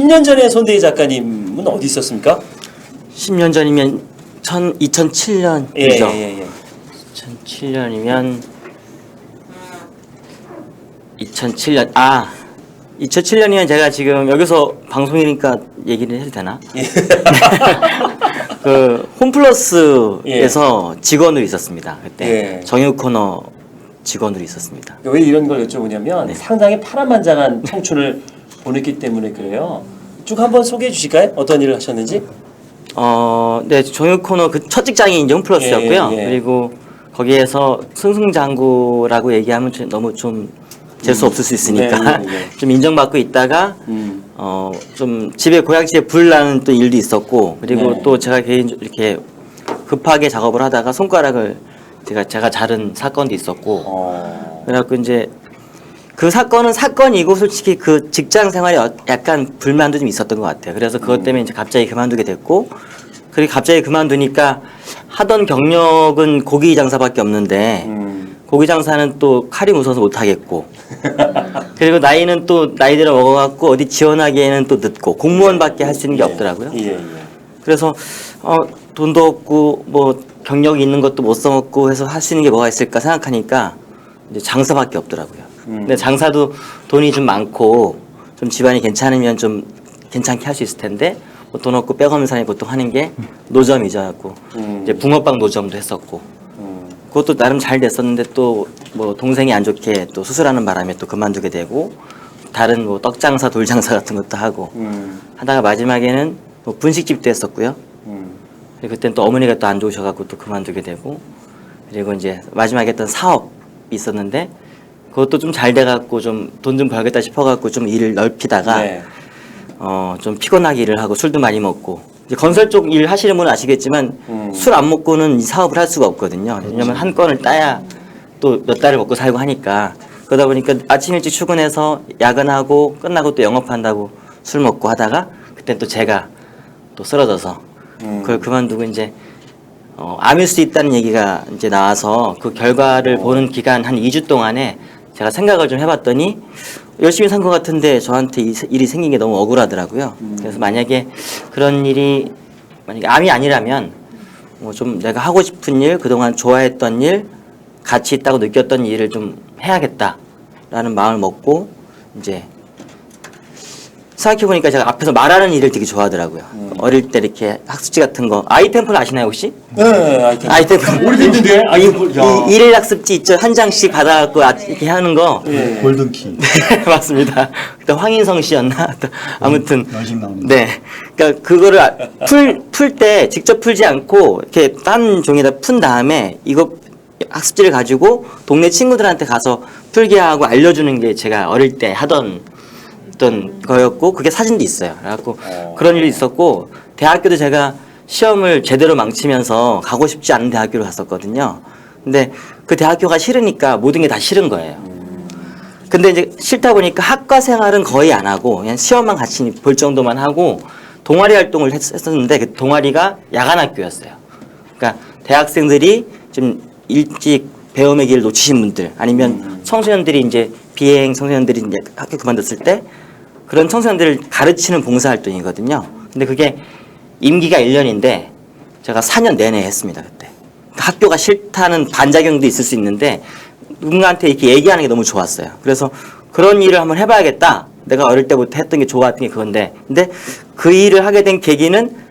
10년 전에 손대희 작가님은 어디 있었습니까? 10년 전이면 2007년이죠. 예. 2007년이면 2007년이면 제가 지금 여기서 방송이니까 얘기를 해도 되나? 예. 그 홈플러스에서 직원으로 있었습니다. 그때 예. 정유 코너 직원으로 있었습니다. 왜 이런 걸 여쭤보냐면 네. 상당히 파란만장한 청춘을 보냈기 때문에 그래요. 쭉 한번 소개해 주실까요? 어떤 일을 하셨는지? 네, 정유 코너 그 첫 직장이 이제 홈플러스였고요. 예. 그리고 거기에서 승승장구라고 얘기하면 너무 좀 재수 없을 수 있으니까 네. 좀 인정받고 있다가 좀 집에 고향집에 불 나는 또 일도 있었고, 그리고 네. 또 제가 이렇게 급하게 작업을 하다가 손가락을 제가 자른 사건도 있었고, 그래갖고 이제 그 사건은 사건이고 솔직히 그 직장 생활에 약간 불만도 좀 있었던 것 같아요. 그래서 그것 때문에 이제 갑자기 그만두게 됐고, 그리고 갑자기 그만두니까 하던 경력은 고기 장사밖에 없는데 고기 장사는 또 칼이 무서워서 못 하겠고, 그리고 나이는 또 나이대로 먹어갖고 어디 지원하기에는 또 늦고 공무원밖에 할 수 있는 게 없더라고요. 그래서 돈도 없고 뭐 경력이 있는 것도 못 써먹고 해서 할 수 있는 게 뭐가 있을까 생각하니까 이제 장사밖에 없더라고요. 근데 장사도 돈이 좀 많고 좀 집안이 괜찮으면 좀 괜찮게 할 수 있을 텐데 뭐 돈 없고 백 없는 사람이 보통 하는 게 노점이죠. 이제 붕어빵 노점도 했었고, 그것도 나름 잘 됐었는데 또 뭐 동생이 안 좋게 또 수술하는 바람에 또 그만두게 되고, 다른 뭐 떡장사 돌장사 같은 것도 하고 하다가 마지막에는 뭐 분식집도 했었고요. 그리고 그때는 또 어머니가 또 안 좋으셔갖고 또 그만두게 되고, 그리고 이제 마지막에 했던 사업이 있었는데 그것도 좀 잘 돼갖고 좀 돈 좀 벌겠다 싶어갖고 좀 일을 넓히다가 좀 피곤하게 일을 하고 술도 많이 먹고, 이제 건설 쪽 일 하시는 분은 아시겠지만 술 안 먹고는 이 사업을 할 수가 없거든요. 왜냐면 한 건을 따야 또 몇 달을 먹고 살고 하니까. 그러다 보니까 아침 일찍 출근해서 야근하고 끝나고 또 영업한다고 술 먹고 하다가 그때 또 제가 또 쓰러져서 그걸 그만두고 이제 암일 수 있다는 얘기가 이제 나와서 그 결과를 보는 기간 한 2주 동안에 제가 생각을 좀 해봤더니 열심히 산 것 같은데 저한테 일이 생긴 게 너무 억울하더라고요. 그래서 만약에 그런 일이 만약에 암이 아니라면 뭐 좀 내가 하고 싶은 일, 그동안 좋아했던 일, 가치 있다고 느꼈던 일을 좀 해야겠다라는 마음을 먹고, 이제 생각해보니까 제가 앞에서 말하는 일을 되게 좋아하더라고요. 어릴 때 이렇게 학습지 같은 거, 아이템플 아시나요 혹시? 네, 아이템플. 오래됐는데 일일 학습지 있죠. 한 장씩 받아갖고 이렇게 하는 거. 골든키. 네, 맞습니다. 그때 황인성 씨였나? 아무튼. 연식 나오는. 네. 그러니까 그거를 풀 때 직접 풀지 않고 이렇게 딴 종이에다 푼 다음에 이거 학습지를 가지고 동네 친구들한테 가서 풀게 하고 알려주는 게 제가 어릴 때 하던 거였고, 그게 사진도 있어요. 그래갖고 그런 일이 있었고, 대학교도 제가 시험을 제대로 망치면서 가고 싶지 않은 대학교를 갔었거든요. 근데 그 대학교가 싫으니까 모든 게 다 싫은 거예요. 근데 이제 싫다 보니까 학과 생활은 거의 안 하고 그냥 시험만 같이 볼 정도만 하고 동아리 활동을 했었는데, 그 동아리가 야간학교였어요. 그러니까 대학생들이 좀 일찍 배움의 길을 놓치신 분들, 아니면 청소년들이 이제 비행 청소년들이 이제 학교 그만뒀을 때 그런 청소년들을 가르치는 봉사활동이거든요. 근데 그게 임기가 1년인데 제가 4년 내내 했습니다. 그때 학교가 싫다는 반작용도 있을 수 있는데 누군가한테 이렇게 얘기하는 게 너무 좋았어요. 그래서 그런 일을 한번 해봐야겠다. 내가 어릴 때부터 했던 게 좋았던 게 그건데, 근데 그 일을 하게 된 계기는,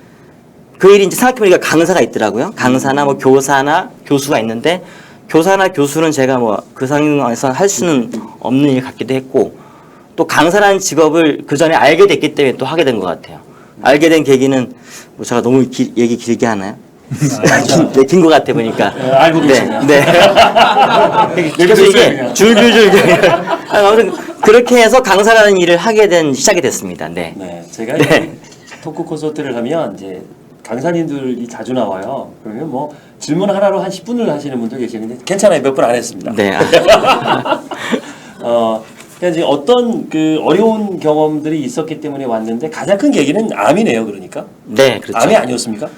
그 일이 이제 생각해보니까 강사가 있더라고요. 강사나 뭐 교사나 교수가 있는데, 교사나 교수는 제가 뭐 그 상황에서 할 수는 없는 일 같기도 했고, 또 강사라는 직업을 그 전에 알게 됐기 때문에 또 하게 된 것 같아요. 알게 된 계기는 뭐 제가 너무 얘기 길게 하나요? 긴 것 같아 보니까. 알고 계시네요. 네. 그래서 이게 줄줄줄. 아무튼 그렇게 해서 강사라는 일을 하게 된 시작이 됐습니다. 네. 네, 제가 이제 토크 콘서트를 하면 이제 강사님들이 자주 나와요. 그러면 뭐 질문 하나로 한 10분을 하시는 분도 계시는데 괜찮아요. 몇 분 안 했습니다. 네. 그러니까 이제 어떤 그 어려운 경험들이 있었기 때문에 왔는데 가장 큰 계기는 암이네요. 그러니까. 네, 그렇죠. 암이 아니었습니까?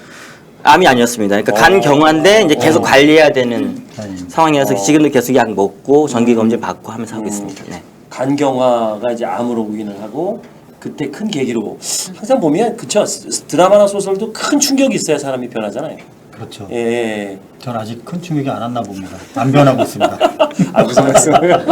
암이 아니었습니다. 그러니까 간 경화인데 이제 계속 관리해야 되는 다행입니다. 상황이어서 지금도 계속 약 먹고 정기 검진 받고 하면서 하고 있습니다. 네. 간경화가 이제 암으로 오인을 하고 그때 큰 계기로 항상 보면 그쵸 드라마나 소설도 큰 충격이 있어야 사람이 변하잖아요. 그렇죠. 예, 예. 전 아직 큰 충격이 안 왔나 봅니다. 안 변하고 있습니다. 아 무슨 말씀을?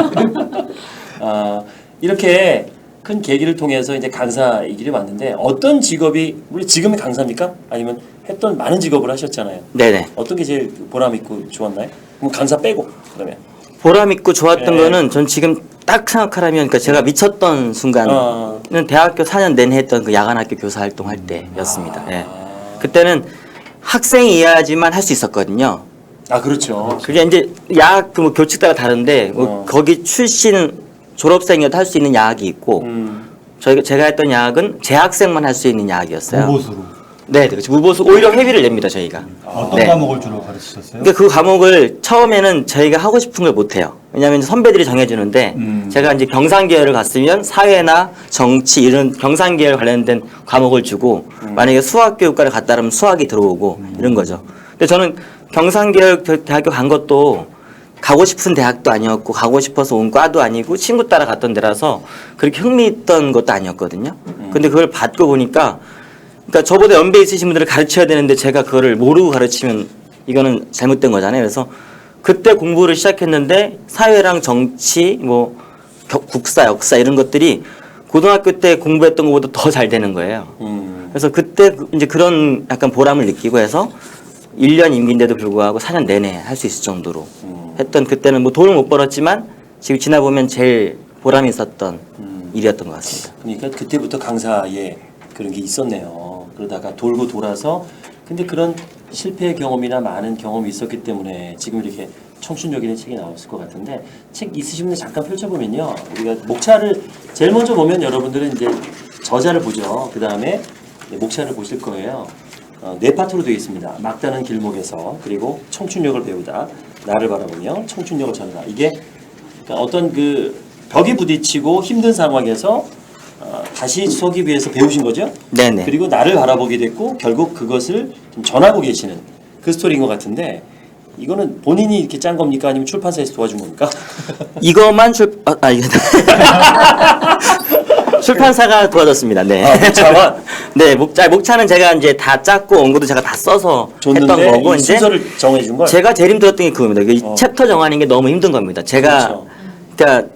아 이렇게 큰 계기를 통해서 이제 강사 이 길이 왔는데 어떤 직업이 우리 지금이 강사입니까? 아니면 했던 많은 직업을 하셨잖아요. 네네. 어떤 게 제일 보람 있고 좋았나요? 그럼 강사 빼고 그러면. 보람 있고 좋았던 네. 거는 전 지금 딱 생각하라면 그러니까 제가 미쳤던 순간은 대학교 4년 내내 했던 그 야간학교 교사 활동할 때였습니다. 예. 그때는 학생이어야지만 할 수 있었거든요. 아 그렇죠. 그게 이제 야학 그뭐 교칙 따라 다른데 뭐 거기 출신 졸업생이어도 할 수 있는 야학이 있고 제가 했던 야학은 재학생만 할 수 있는 야학이었어요. 무보수로. 네, 그렇죠. 무보수 오히려 회비를 냅니다 저희가. 어떤 네. 과목을 주로 가르치셨어요? 그러니까 그 과목을 처음에는 저희가 하고 싶은 걸 못 해요. 왜냐하면 선배들이 정해주는데 제가 이제 경상계열을 갔으면 사회나 정치 이런 경상계열 관련된 과목을 주고 만약에 수학교육과를 갔다면 수학이 들어오고 이런 거죠. 근데 저는 경상계열 대학교 간 것도 가고 싶은 대학도 아니었고 가고 싶어서 온 과도 아니고 친구 따라 갔던 데라서 그렇게 흥미있던 것도 아니었거든요. 근데 그걸 받고 보니까 그러니까 저보다 연배 있으신 분들을 가르쳐야 되는데 제가 그거를 모르고 가르치면 이거는 잘못된 거잖아요. 그래서 그때 공부를 시작했는데 사회랑 정치, 뭐 국사, 역사 이런 것들이 고등학교 때 공부했던 것보다 더 잘 되는 거예요. 그래서 그때 이제 그런 약간 보람을 느끼고 해서 1년 임기인데도 불구하고 4년 내내 할 수 있을 정도로 했던 그때는 뭐 돈을 못 벌었지만 지금 지나보면 제일 보람이 있었던 일이었던 것 같습니다. 그러니까 그때부터 강사에 그런 게 있었네요. 그러다가 돌고 돌아서 근데 그런 실패 경험이나 많은 경험이 있었기 때문에 지금 이렇게 청춘역이라는 책이 나왔을 것 같은데 책 있으시면 잠깐 펼쳐보면요. 우리가 목차를 제일 먼저 보면 여러분들은 이제 저자를 보죠. 그 다음에 목차를 보실 거예요. 네 파트로 되어 있습니다. 막다른 길목에서 그리고 청춘역을 배우다 나를 바라보며 청춘역을 전하다. 이게 그러니까 어떤 그 벽에 부딪히고 힘든 상황에서 다시 서기 위해서 배우신 거죠? 네네. 그리고 나를 바라보게 됐고 결국 그것을 좀 전하고 계시는 그 스토리인 것 같은데 이거는 본인이 이렇게 짠 겁니까? 아니면 출판사에서 도와준 겁니까? 이것만 이거 출판사가 도와줬습니다. 네. 아, 목차만? 네, 목차는 제가 이제 다 짰고 원고도 제가 다 써서 줬는데 했던 거고 이 이제 순서를 정해준 걸? 제가 제일 힘들었던 게 그겁니다. 이 챕터 정하는 게 너무 힘든 겁니다. 제가 그렇죠. 그러니까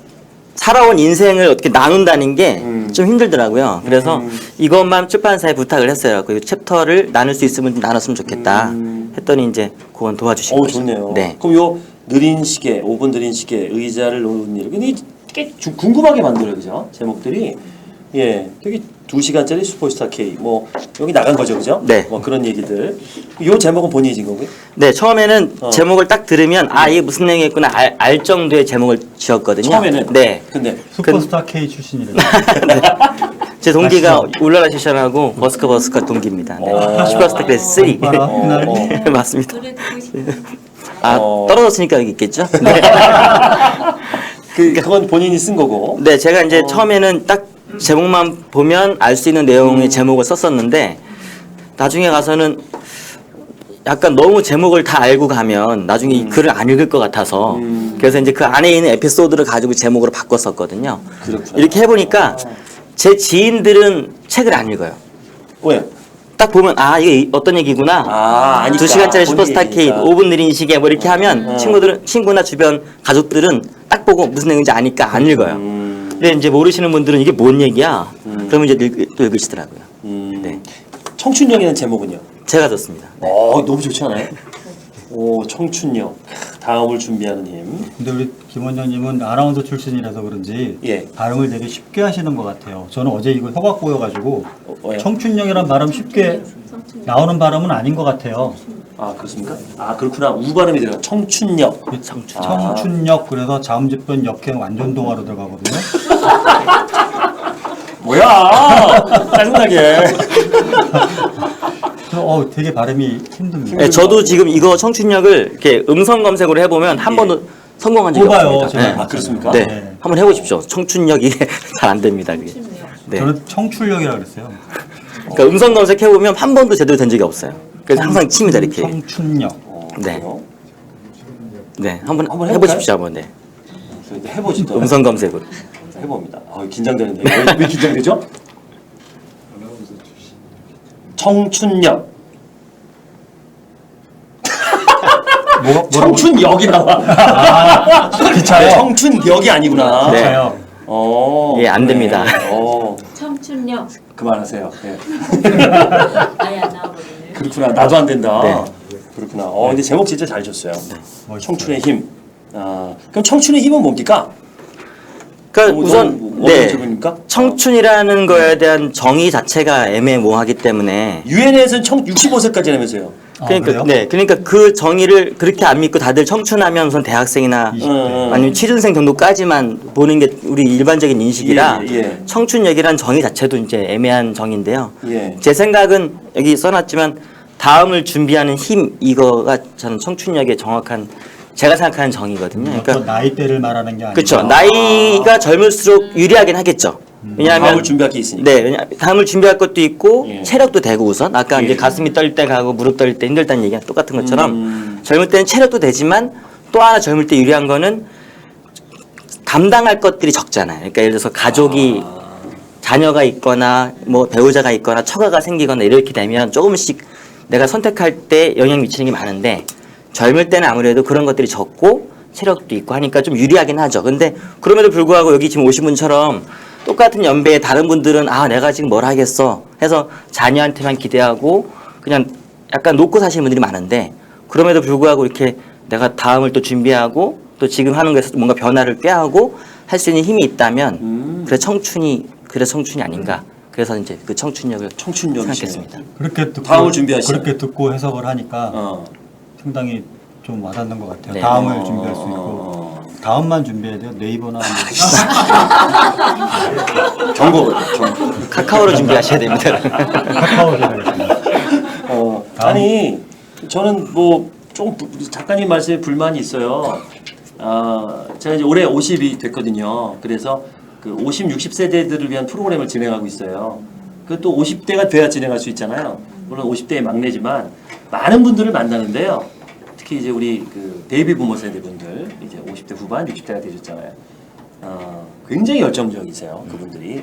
살아온 인생을 어떻게 나눈다는 게 좀 힘들더라고요. 그래서 이것만 출판사에 부탁을 했어요. 그 챕터를 나눌 수 있으면 좀 나눴으면 좋겠다. 했더니 이제 그건 도와주신 거죠. 좋네요. 네. 그럼 요 느린 시계, 5분 느린 시계, 의자를 놓는 일. 근데 되게 궁금하게 만들어요, 그죠? 제목들이. 예, 되게 2시간짜리 슈퍼스타 K. 뭐 여기 나간 거죠, 그죠? 네. 뭐 그런 얘기들. 요 제목은 본인이 진 거고요? 네, 처음에는 제목을 딱 들으면 이게 무슨 내용이겠구나 알 정도의 제목을 지었거든요. 처음에는. 네. 근데 슈퍼스타 K 출신이래요. 제 동기가 울랄라 세션하고 버스커 동기입니다. 네. 슈퍼스타 클래스 3. 봐라, 날. 맞습니다. 노래 듣고 싶어요. 떨어졌으니까 여기 있겠죠? 네. 그건 본인이 쓴 거고. 네, 제가 이제 처음에는 딱 제목만 보면 알 수 있는 내용의 제목을 썼었는데 나중에 가서는 약간 너무 제목을 다 알고 가면 나중에 이 글을 안 읽을 것 같아서 그래서 이제 그 안에 있는 에피소드를 가지고 제목으로 바꿨었거든요. 그렇구나. 이렇게 해보니까 제 지인들은 책을 안 읽어요. 왜요? 딱 보면 이게 어떤 얘기구나. 아니까. 2시간짜리 슈퍼스타 본인이 K, 얘기니까. 5분 느린 시계 뭐 이렇게 하면 친구나 주변 가족들은 딱 보고 무슨 내용인지 아니까 안 읽어요. 근데 이제 모르시는 분들은 이게 뭔 얘기야? 그러면 이제 또 읽으시더라고요. 네. 청춘역이라는 제목은요? 제가 썼습니다. 네. 너무 좋지 않아요? 오, 청춘역. 다음을 준비하는 힘. 근데 우리 김 원장님은 아나운서 출신이라서 그런지 예. 발음을 되게 쉽게 하시는 것 같아요. 저는 어제 이거 혀가 꼬여가지고 왜요? 청춘역이란 발음 쉽게 나오는 발음은 아닌 것 같아요. 그렇습니까? 그렇구나. 우 발음이 들어가. 청춘역. 청춘역 그래서 자음집변 역행 완전 동화로 들어가거든요. 뭐야! 짜증나게. 그래서 되게 발음이 힘듭니다. 네, 저도 지금 이거 청춘역을 이렇게 음성 검색으로 해보면 한 번도 성공한 적이 뽑아요, 없습니다. 제가. 그렇습니까? 네. 네. 한번 해보십시오. 청춘역 이게 잘 안 됩니다. 그게. 네. 저는 청출역이라고 그랬어요. 그러니까 음성 검색해보면 한 번도 제대로 된 적이 없어요. 그래서 항상 칩니다 이렇게. 청춘역. 네. 그래요? 네, 한번 한번 해보십시오 한번. 네. 해보시죠. 음성 검색으로. 해봅니다. 긴장되는데. 왜 긴장되죠? 청춘역. 뭐라고? 청춘역이 나와. 기차요? 청춘역이 아니구나. 네. 기차요. 예, 안 됩니다. 청춘역 그만하세요. 네. 아예 안 나와버리네요. 그렇구나. 나도 안 된다. 네. 그렇구나. 근데 제목 진짜 잘 줬어요. 멋있어요. 청춘의 힘. 그럼 청춘의 힘은 뭡니까? 그러니까 우선 어떤 네, 제목입니까? 청춘이라는 거에 대한 정의 자체가 애매모호하기 때문에 유엔에서는 65세까지라면서요. 그러니까 그래요? 네, 그러니까 그 정의를 그렇게 안 믿고 다들 청춘하면 우선 대학생이나 20대. 아니면 취준생 정도까지만 보는 게 우리 일반적인 인식이라 예, 예. 청춘역이란 정의 자체도 이제 애매한 정의인데요. 예. 제 생각은 여기 써놨지만 다음을 준비하는 힘 이거가 저는 청춘역의 정확한 제가 생각하는 정의거든요. 어떤 그러니까 나이대를 말하는 게 아니라. 그렇죠. 나이가 젊을수록 유리하긴 하겠죠. 왜냐하면 다음을 준비할 게 있으니까. 네, 다음을 준비할 것도 있고 예. 체력도 되고 우선 아까 예. 이제 가슴이 떨 때 가고 무릎 떨 때 힘들다는 얘기가 똑같은 것처럼 젊을 때는 체력도 되지만 또 하나 젊을 때 유리한 거는 감당할 것들이 적잖아요. 그러니까 예를 들어서 가족이 자녀가 있거나 뭐 배우자가 있거나 처가가 생기거나 이렇게 되면 조금씩 내가 선택할 때 영향 미치는 게 많은데 젊을 때는 아무래도 그런 것들이 적고 체력도 있고 하니까 좀 유리하긴 하죠. 근데 그럼에도 불구하고 여기 지금 오신 분처럼 똑같은 연배의 다른 분들은 아 내가 지금 뭘 하겠어 해서 자녀한테만 기대하고 그냥 약간 놓고 사시는 분들이 많은데 그럼에도 불구하고 이렇게 내가 다음을 또 준비하고 또 지금 하는 것에서 뭔가 변화를 꾀하고 할 수 있는 힘이 있다면 그래 청춘이 아닌가. 그래서 이제 그 청춘력을 청춘역이 생각했습니다. 그렇게 듣고 다음을 준비하시죠. 그렇게 듣고 해석을 하니까 어. 상당히 좀 와닿는 것 같아요. 네. 다음을 준비할 수 있고 다음만 준비해야 돼요. 네이버나 경고. 카카오로 준비하셔야 됩니다. 카카오 전화겠습니다. 아니 저는 뭐 좀 작가님 말씀에 불만이 있어요. 제가 이제 올해 50이 됐거든요. 그래서 그 50, 60세대들을 위한 프로그램을 진행하고 있어요. 그 또 50대가 돼야 진행할 수 있잖아요. 물론 50대의 막내지만 많은 분들을 만나는데요. 특히 이제 우리 그 베이비 부모 세대분들 이제 50대 후반, 60대가 되셨잖아요. 굉장히 열정적이세요, 그분들이.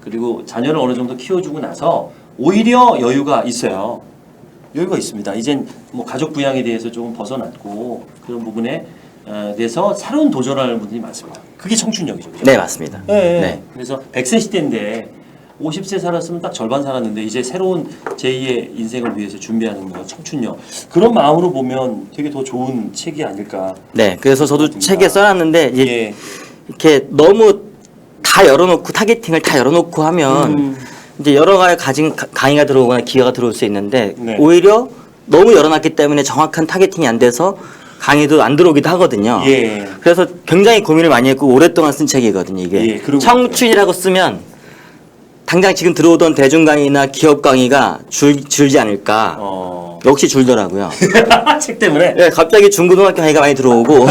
그리고 자녀를 어느 정도 키워주고 나서 오히려 여유가 있어요. 여유가 있습니다. 이젠 뭐 가족 부양에 대해서 조금 벗어났고 그런 부분에 대해서 새로운 도전하는 분들이 많습니다. 그게 청춘력이죠. 그죠? 네 맞습니다. 네. 네. 그래서 100세 시대인데 50세 살았으면 딱 절반 살았는데 이제 새로운 제2의 인생을 위해서 준비하는 거 청춘력. 그런 마음으로 보면 되게 더 좋은 책이 아닐까. 네, 그래서 저도 책에 써놨는데 이제 예. 이렇게 너무 다 열어놓고 타겟팅을 다 열어놓고 하면 이제 여러 가지 가진 강의가 들어오거나 기회가 들어올 수 있는데 네. 오히려 너무 열어놨기 때문에 정확한 타겟팅이 안 돼서 강의도 안 들어오기도 하거든요. 예. 그래서 굉장히 고민을 많이 했고 오랫동안 쓴 책이거든요. 이게 예, 그런 것 청춘이라고 쓰면 당장 지금 들어오던 대중 강의나 기업 강의가 줄지 않을까. 역시 줄더라고요. 책 때문에. 네, 갑자기 중고등학교 강의가 많이 들어오고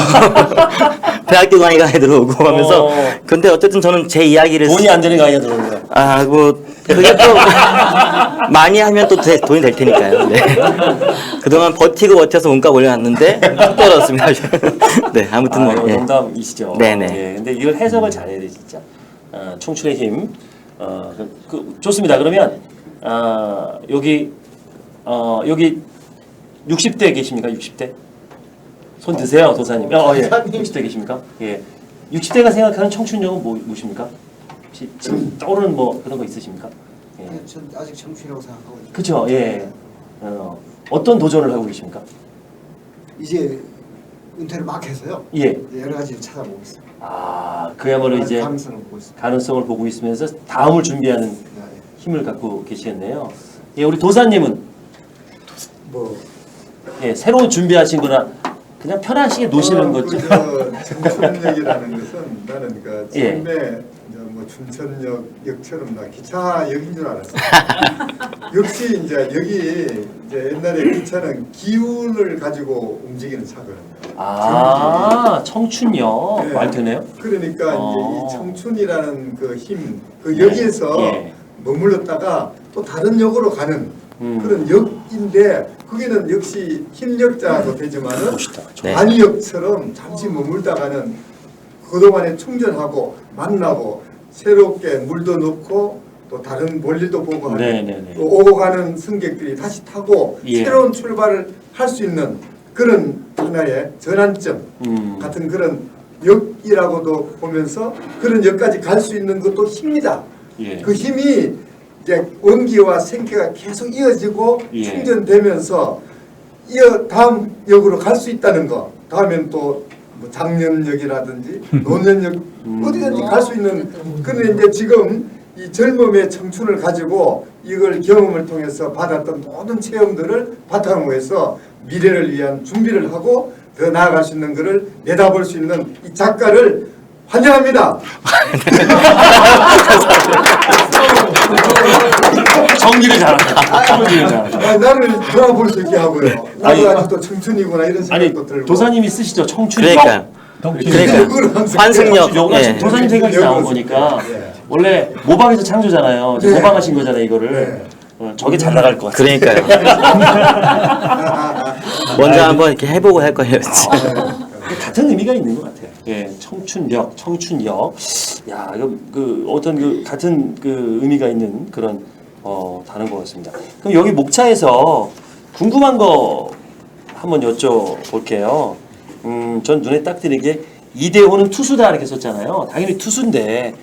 대학교 강의가 많이 들어오고 하면서 근데 어쨌든 저는 제 이야기를 돈이 안 되는 강의가 들어오네요. 뭐 그게 또 많이 하면 또 돈이 될 테니까요. 네. 그동안 버텨서 원가 올려놨는데 뚝 떨어졌습니다. 네, 아무튼 뭐 예. 농담이시죠. 네네. 예, 근데 이걸 해석을 잘해야 돼 진짜. 청춘의 힘. 좋습니다. 그러면 여기 60대 계십니까? 60대? 손 드세요, 도사님. 예. 60대 계십니까? 예. 60대가 생각하는 청춘력은 무엇입니까? 혹시 지금 떠오르는 뭐 그런 거 있으십니까? 예. 전 아직 청춘이라고 생각하고 있어요. 그렇죠. 예. 어떤 도전을 하고 계십니까? 이제 은퇴를 막 해서요. 예. 여러 가지를 찾아보고 있어요. 그야말로 이제 가능성을 보고 있습니다. 가능성을 보고 있으면서 다음을 준비하는 네. 힘을 갖고 계시겠네요. 예, 우리 도사님은 뭐 새로 준비하신 거나 그냥 편하시게 노시는 거죠. 청춘역이라는 것은 나는 그 예. 처음에 뭐 춘천역처럼 나 기차역인 줄 알았어. 역시 이제 여기 이제 옛날에 기차는 기운을 가지고 움직이는 차거든요. 청춘역 네. 말 되네요. 그러니까 이제 이 청춘이라는 그 힘, 그 네. 여기에서 예. 머물렀다가 또 다른 역으로 가는 그런 역인데 거기는 역시 힘력자도 되지만은 멋있다. 네. 관역처럼 잠시 머물다가는 그동안에 충전하고 만나고 새롭게 물도 넣고 또 다른 볼일도 보고 하는 네네네. 또 오고 가는 승객들이 다시 타고 예. 새로운 출발을 할 수 있는 그런 하나의 전환점 같은 그런 역이라고도 보면서 그런 역까지 갈 수 있는 것도 힘이다. 예. 그 힘이 이제 원기와 생기가 계속 이어지고 예. 충전되면서 다음 역으로 갈 수 있다는 거. 다음엔 또 뭐 장년역이라든지 노년역 어디든지 갈 수 있는. 근데 이제 지금 이 젊음의 청춘을 가지고 이걸 경험을 통해서 받았던 모든 체험들을 바탕으로 해서 미래를 위한 준비를 하고 더 나아갈 수 있는 것을 내다볼 수 있는 이 작가를 환영합니다. 정리를 잘한다. 정리를 잘한다. 나를 돌아볼 수 있게 하고요. 아니, 나도 아직도 청춘이구나 이런 아니 생각도 들고. 도사님이 쓰시죠 청춘. 그러니까요. 그러니까 그걸 환승역. 요가 예. 도사님 생각이 나온 거니까 예. 원래 모방에서 창조잖아요. 이제 네. 모방하신 거잖아요 이거를. 저게 잘 나갈 것 같아요. 그러니까요. 먼저 한번 이렇게 해보고 할 거예요. 같은 의미가 있는 것 같아요. 예, 청춘역, 청춘역. 야, 이거 그 어떤 그 같은 그 의미가 있는 그런 다른 것 같습니다. 그럼 여기 목차에서 궁금한 거 한번 여쭤볼게요. 전 눈에 딱 띄는 게 이대호는 투수다 이렇게 썼잖아요. 당연히 투수인데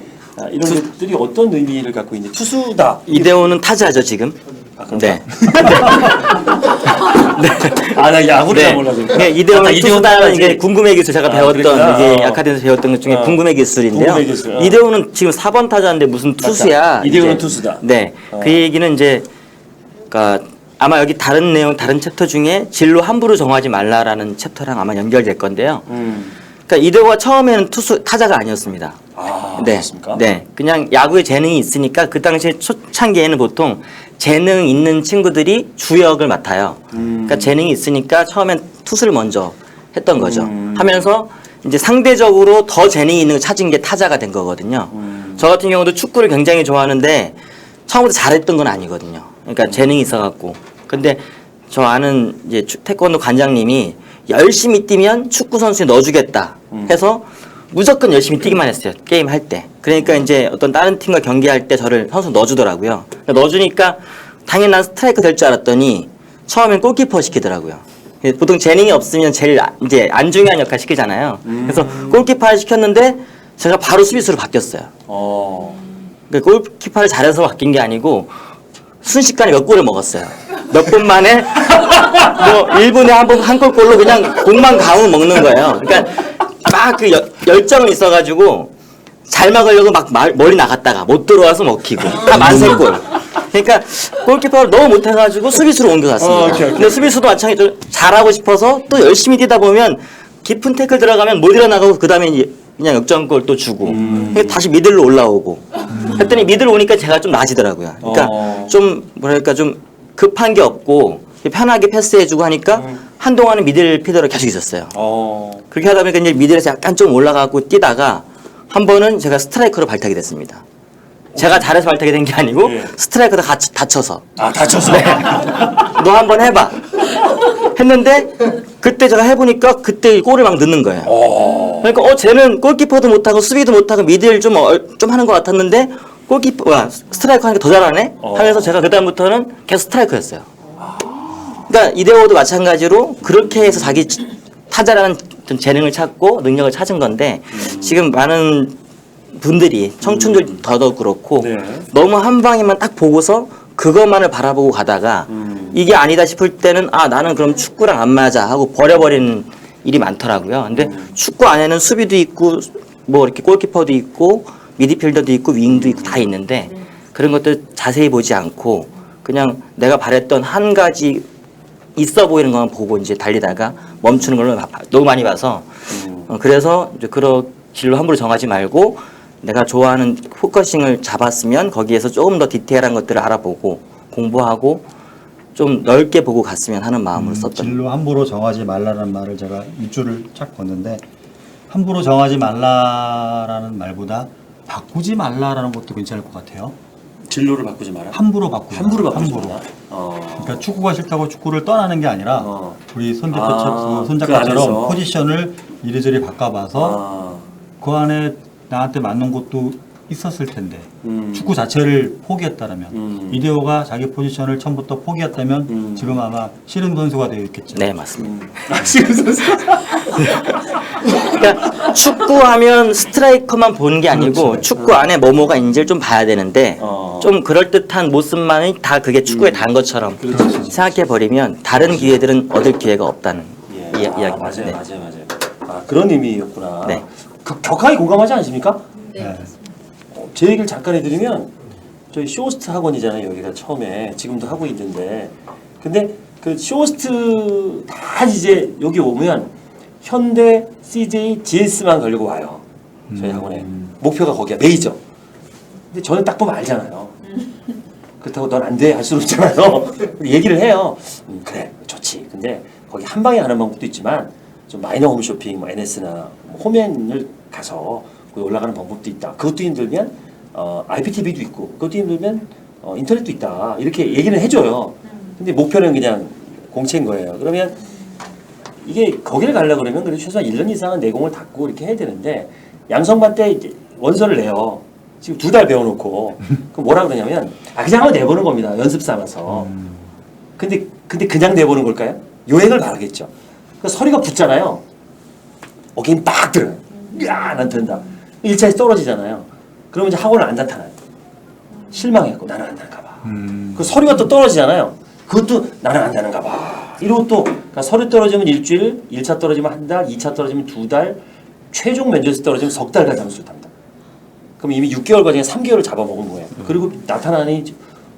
이런 것들이 어떤 의미를 갖고 있는지 투수다. 이대호는 타자죠 지금. 아, 그런가? 네. 아, 나 야구를 잘 네. 몰라서. 네, 이대호는 투수다는 타자지. 이게 궁금해 기술 제가 배웠던 그랬구나. 이게 아카데미에서 배웠던 것 중에 궁금해 기술인데요. 궁금해 기술. 이대호는 지금 4번 타자인데 무슨 투수야? 이대호는 이제. 투수다. 네. 그 얘기는 이제 그러니까 아마 여기 다른 내용 다른 챕터 중에 진로 함부로 정하지 말라라는 챕터랑 아마 연결될 건데요. 그러니까 이대호가 처음에는 타자가 아니었습니다. 아, 네, 그렇습니까? 네, 그냥 야구에 재능이 있으니까 그 당시에 초창기에는 보통 재능 있는 친구들이 주역을 맡아요. 그러니까 재능이 있으니까 처음엔 투수를 먼저 했던 거죠. 하면서 이제 상대적으로 더 재능이 있는 걸 찾은 게 타자가 된 거거든요. 저 같은 경우도 축구를 굉장히 좋아하는데 처음부터 잘했던 건 아니거든요. 그러니까 재능이 있어갖고. 근데 저 아는 이제 태권도 관장님이 열심히 뛰면 축구 선수에 넣어주겠다 해서 무조건 열심히 뛰기만 했어요. 게임 할 때. 그러니까 이제 어떤 다른 팀과 경기할 때 저를 선수 넣어주더라고요. 넣어주니까 당연히 난 스트라이커 될 줄 알았더니 처음엔 골키퍼 시키더라고요. 보통 재능이 없으면 제일 이제 안 중요한 역할 시키잖아요. 그래서 골키퍼를 시켰는데 제가 바로 수비수로 바뀌었어요. 그러니까 골키퍼를 잘해서 바뀐 게 아니고 순식간에 몇 골을 먹었어요. 몇 분 만에 뭐 1분에 한 골로 그냥 공만 가면 먹는 거예요. 그러니까 막 그 열정이 있어가지고 잘 막으려고 막 멀리 나갔다가 못 들어와서 먹히고 다 만세골. 그러니까 골키퍼를 너무 못해가지고 수비수로 옮겨갔습니다. 근데 수비수도 마찬가지로 잘하고 싶어서 또 열심히 뛰다 보면 깊은 태클 들어가면 못 일어나가고 그 다음에 그냥 역전골 또 주고 그러니까 다시 미들로 올라오고 했더니 미들 오니까 제가 좀 나아지더라고요. 그러니까 좀 뭐랄까 좀 급한 게 없고 편하게 패스해주고 하니까 한동안은 미들 피더로 계속 있었어요. 그렇게 하다 보니까 이제 미들에서 약간 좀 올라가고 뛰다가 한 번은 제가 스트라이커로 발탁이 됐습니다. 제가 잘해서 발탁이 된 게 아니고 예. 스트라이커도 같이 다쳐서 아, 다쳤어. 너 한번 해봐 했는데 그때 제가 해보니까 그때 골을 막 넣는 거예요. 그러니까 쟤는 골키퍼도 못하고 수비도 못하고 미들 좀 하는 것 같았는데 스트라이커 하니까 더 잘하네 하면서 제가 그다음부터는 계속 스트라이커였어요. 그러니까 이대호도 마찬가지로 그렇게 해서 자기 타자라는 좀 재능을 찾고 능력을 찾은 건데 지금 많은 분들이 청춘들 더더욱 그렇고 네. 너무 한 방에만 딱 보고서 그것만을 바라보고 가다가 이게 아니다 싶을 때는 아 나는 그럼 축구랑 안 맞아 하고 버려버리는 일이 많더라고요. 근데 축구 안에는 수비도 있고 뭐 이렇게 골키퍼도 있고 미드필더도 있고 윙도 있고 다 있는데 그런 것들 자세히 보지 않고 그냥 내가 바랬던 한 가지 있어 보이는 것만 보고 이제 달리다가 멈추는 걸 너무 많이 봐서 그래서 이제 그런 진로 함부로 정하지 말고 내가 좋아하는 포커싱을 잡았으면 거기에서 조금 더 디테일한 것들을 알아보고 공부하고 좀 넓게 보고 갔으면 하는 마음으로 썼던. 진로 함부로 정하지 말라는 말을 제가 밑줄을 쫙 걷는데 함부로 정하지 말라라는 말보다 바꾸지 말라라는 것도 괜찮을 것 같아요. 진로를 바꾸지 마라. 함부로 바꾸지 함부로 바꾸지 함부로. 마라. 그러니까 축구가 싫다고 축구를 떠나는 게 아니라 우리 손 대표처럼 손 그 작가처럼 안에서. 포지션을 이리저리 바꿔봐서 그 안에 나한테 맞는 곳도 있었을 텐데 축구 자체를 포기했다면 이대호가 자기 포지션을 처음부터 포기했다면 지금 아마 씨름 선수가 되어 있겠죠. 네, 맞습니다. 지금 선수. 그러니까 축구하면 스트라이커만 보는 게 아니고 그렇죠. 축구 안에 뭐뭐가 있는지를 좀 봐야 되는데 좀 그럴듯한 모습만이 다 그게 축구에 단 것처럼 생각해 버리면 다른 기회들은 얻을 기회가 없다는 이야기입니다. 맞아요, 네. 맞아요. 아, 그런 의미였구나. 네. 격하게 공감하지 않습니까? 네, 네. 맞습니다. 제 얘기를 잠깐 해드리면 저희 쇼호스트 학원이잖아요. 여기가 처음에 지금도 하고 있는데 근데 그 쇼호스트 다 이제 여기 오면 현대, CJ, GS만 가려고 와요. 저희 학원에 목표가 거기야 메이저. 근데 저는 딱 보면 알잖아요. 그렇다고 넌 안 돼 할 수는 없잖아요. 얘기를 해요. 그래 좋지. 근데 거기 한 방에 하는 방법도 있지만 좀 마이너 홈쇼핑, 뭐 NS나 홈앤을 가서 거기 올라가는 방법도 있다. 그것도 힘들면 IPTV도 있고 그것도 힘들면 인터넷도 있다. 이렇게 얘기는 해줘요. 근데 목표는 그냥 공채인 거예요. 그러면 이게 거기를 가려고 그러면 그래도 최소한 1년 이상은 내공을 닦고 이렇게 해야 되는데 양성반 때 이제 원서를 내요. 지금 2달 배워놓고 그럼 뭐라 그러냐면 그냥 한번 내보는 겁니다. 연습 삼아서. 근데 그냥 내보는 걸까요? 요행을 바라겠죠. 그 서리가 붙잖아요. 어깨 빡 들어요. 야, 난 된다. 1차에서 떨어지잖아요. 그러면 이제 학원을 안 나타나요. 실망했고 나는 안 되는가 봐. 그 서류가 또 떨어지잖아요. 그것도 나는 안 되는가 봐. 이러고 또 그러니까 서류 떨어지면 일주일, 1차 떨어지면 한 달, 2차 떨어지면 2달, 최종 면접에서 떨어지면 석 달까지 점수를 탑니다. 그럼 이미 6개월 과정에 3개월을 잡아먹은 거예요. 그리고 나타나니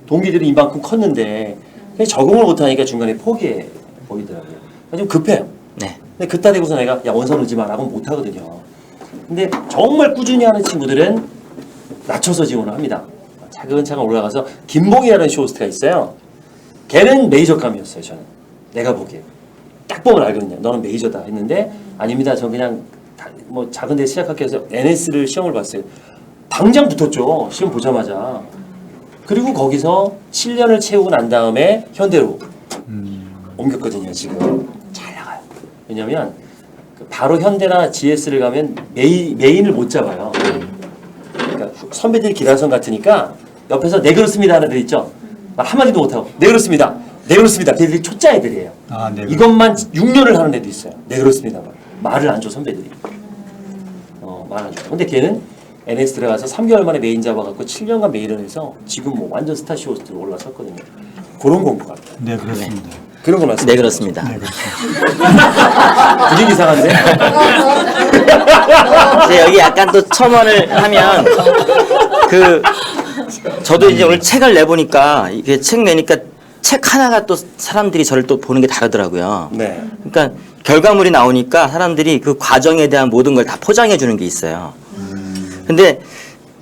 동기들이 이만큼 컸는데 그냥 적응을 못하니까 중간에 포기해 보이더라고요. 좀 급해요. 네. 근데 그따 대고서 내가 야 원서 넣지 마라고 못하거든요. 근데 정말 꾸준히 하는 친구들은 낮춰서 지원을 합니다. 차근차근 올라가서 김봉이라는 쇼호스트가 있어요. 걔는 메이저감이었어요. 저는 내가 보기에 딱 보면 알거든요. 너는 메이저다 했는데 아닙니다. 저 그냥 뭐 작은 데 시작할게 해서 NS를 시험을 봤어요. 당장 붙었죠. 시험 보자마자. 그리고 거기서 7년을 채우고 난 다음에 현대로 옮겼거든요. 지금 잘 나가요. 왜냐면 바로 현대나 GS를 가면 메인을 못 잡아요. 그러니까 선배들이 기라성 같으니까 옆에서 네 그렇습니다 하는 애들 있죠. 막 한마디도 못하고 네 그렇습니다. 네 그렇습니다. 걔들이 초짜 애들이에요. 아, 네. 이것만 6년을 하는 애도 있어요. 네 그렇습니다. 말을 안 줘 선배들이. 말 안 줘. 근데 걔는 NS 들어가서 3개월 만에 메인 잡아갖고 7년간 메인을 해서 지금 뭐 완전 스타 쇼호스트로 올라섰거든요. 그런 공부가. 네, 그렇습니다. 그런 거 말씀. 네, 그렇습니다. 네, 그렇습니다. 분위기 이상한데? 이제 여기 약간 또 첨언을 하면 그 저도 이제 오늘 책을 내보니까 이게 책 내니까 책 하나가 또 사람들이 저를 또 보는 게 다르더라고요. 네. 그러니까 결과물이 나오니까 사람들이 그 과정에 대한 모든 걸 다 포장해 주는 게 있어요. 근데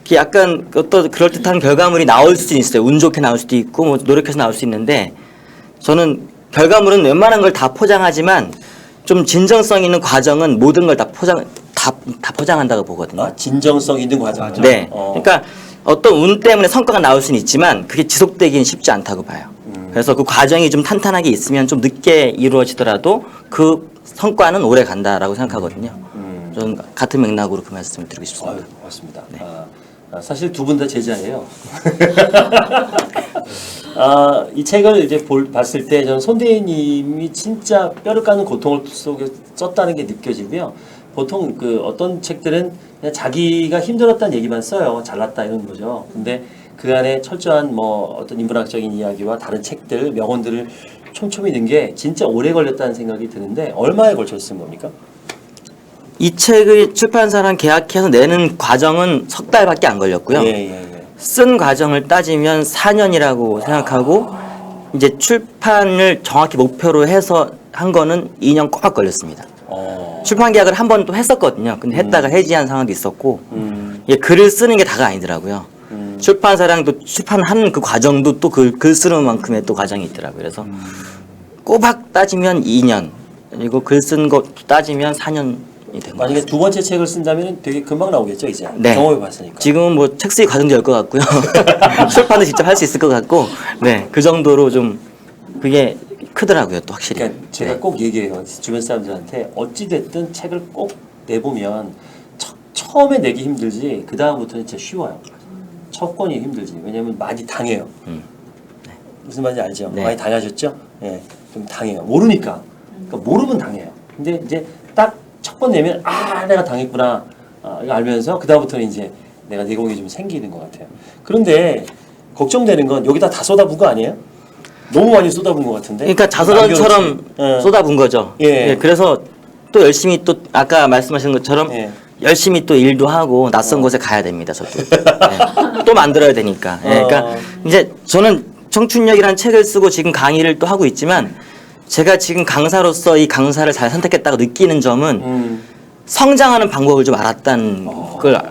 이게 약간 어떤 그럴듯한 결과물이 나올 수도 있어요. 운 좋게 나올 수도 있고 뭐 노력해서 나올 수 있는데 저는 결과물은 웬만한 걸 다 포장하지만 좀 진정성 있는 과정은 모든 걸 다 포장한다고 보거든요. 아, 진정성 있는 과정. 맞아. 네. 그러니까 어떤 운 때문에 성과가 나올 수는 있지만 그게 지속되기는 쉽지 않다고 봐요. 그래서 그 과정이 좀 탄탄하게 있으면 좀 늦게 이루어지더라도 그 성과는 오래 간다라고 생각하거든요. 저는 같은 맥락으로 그 말씀을 드리고 싶습니다. 맞습니다. 네. 사실 두 분 다 제자예요. 이 책을 이제 봤을 때 저는 손대희님이 진짜 뼈를 까는 고통을 속에 썼다는 게 느껴지고요. 보통 그 어떤 책들은 그냥 자기가 힘들었다는 얘기만 써요. 잘났다 이런 거죠. 근데 그 안에 철저한 뭐 어떤 인문학적인 이야기와 다른 책들, 명언들을 촘촘히 넣은 게 진짜 오래 걸렸다는 생각이 드는데 얼마에 걸쳐 쓴 겁니까? 이 책을 출판사랑 계약해서 내는 과정은 석 달밖에 안 걸렸고요. 예. 쓴 과정을 따지면 4년이라고 생각하고 이제 출판을 정확히 목표로 해서 한 거는 2년 꼬박 걸렸습니다. 출판 계약을 한 번 또 했었거든요. 근데 했다가 해지한 상황도 있었고 이게 글을 쓰는 게 다가 아니더라고요. 출판사랑 또 출판하는 그 과정도 또 글 쓰는 만큼의 또 과정이 있더라고요. 그래서 꼬박 따지면 2년 그리고 글 쓴 거 따지면 4년이 된 것 만약에 같습니다. 두 번째 책을 쓴다면 되게 금방 나오겠죠 이제. 네. 경험해 봤으니까. 지금은 뭐 책 쓰기 과정도 열 것 같고요. 출판도 직접 할 수 있을 것 같고, 네, 그 정도로 좀 그게 크더라고요, 또 확실히. 그러니까 제가 네. 꼭 얘기해요. 주변 사람들한테 어찌 됐든 책을 꼭 내보면 처음에 내기 힘들지 그 다음부터는 진짜 쉬워요. 첫 권이 힘들지. 왜냐면 많이 당해요. 무슨 말인지 알죠? 네. 많이 당하셨죠? 예, 좀 당해요. 모르니까. 그러니까 모르면 당해요. 근데 이제 딱 첫 번 내면 아 내가 당했구나 이거 알면서 그 다음부터는 이제 내가 내공이 좀 생기는 것 같아요. 그런데 걱정되는 건 여기다 다 쏟아부은 거 아니에요? 너무 많이 쏟아부은 것 같은데. 그러니까 자서전처럼 남겨놓지. 쏟아부은 거죠. 예. 그래서 또 열심히 또 아까 말씀하신 것처럼 예. 열심히 또 일도 하고 낯선 곳에 가야 됩니다. 저도 또 만들어야 되니까. 그러니까 이제 저는 청춘력이라는 책을 쓰고 지금 강의를 또 하고 있지만 제가 지금 강사로서 이 강사를 잘 선택했다고 느끼는 점은 성장하는 방법을 좀 알았다는 걸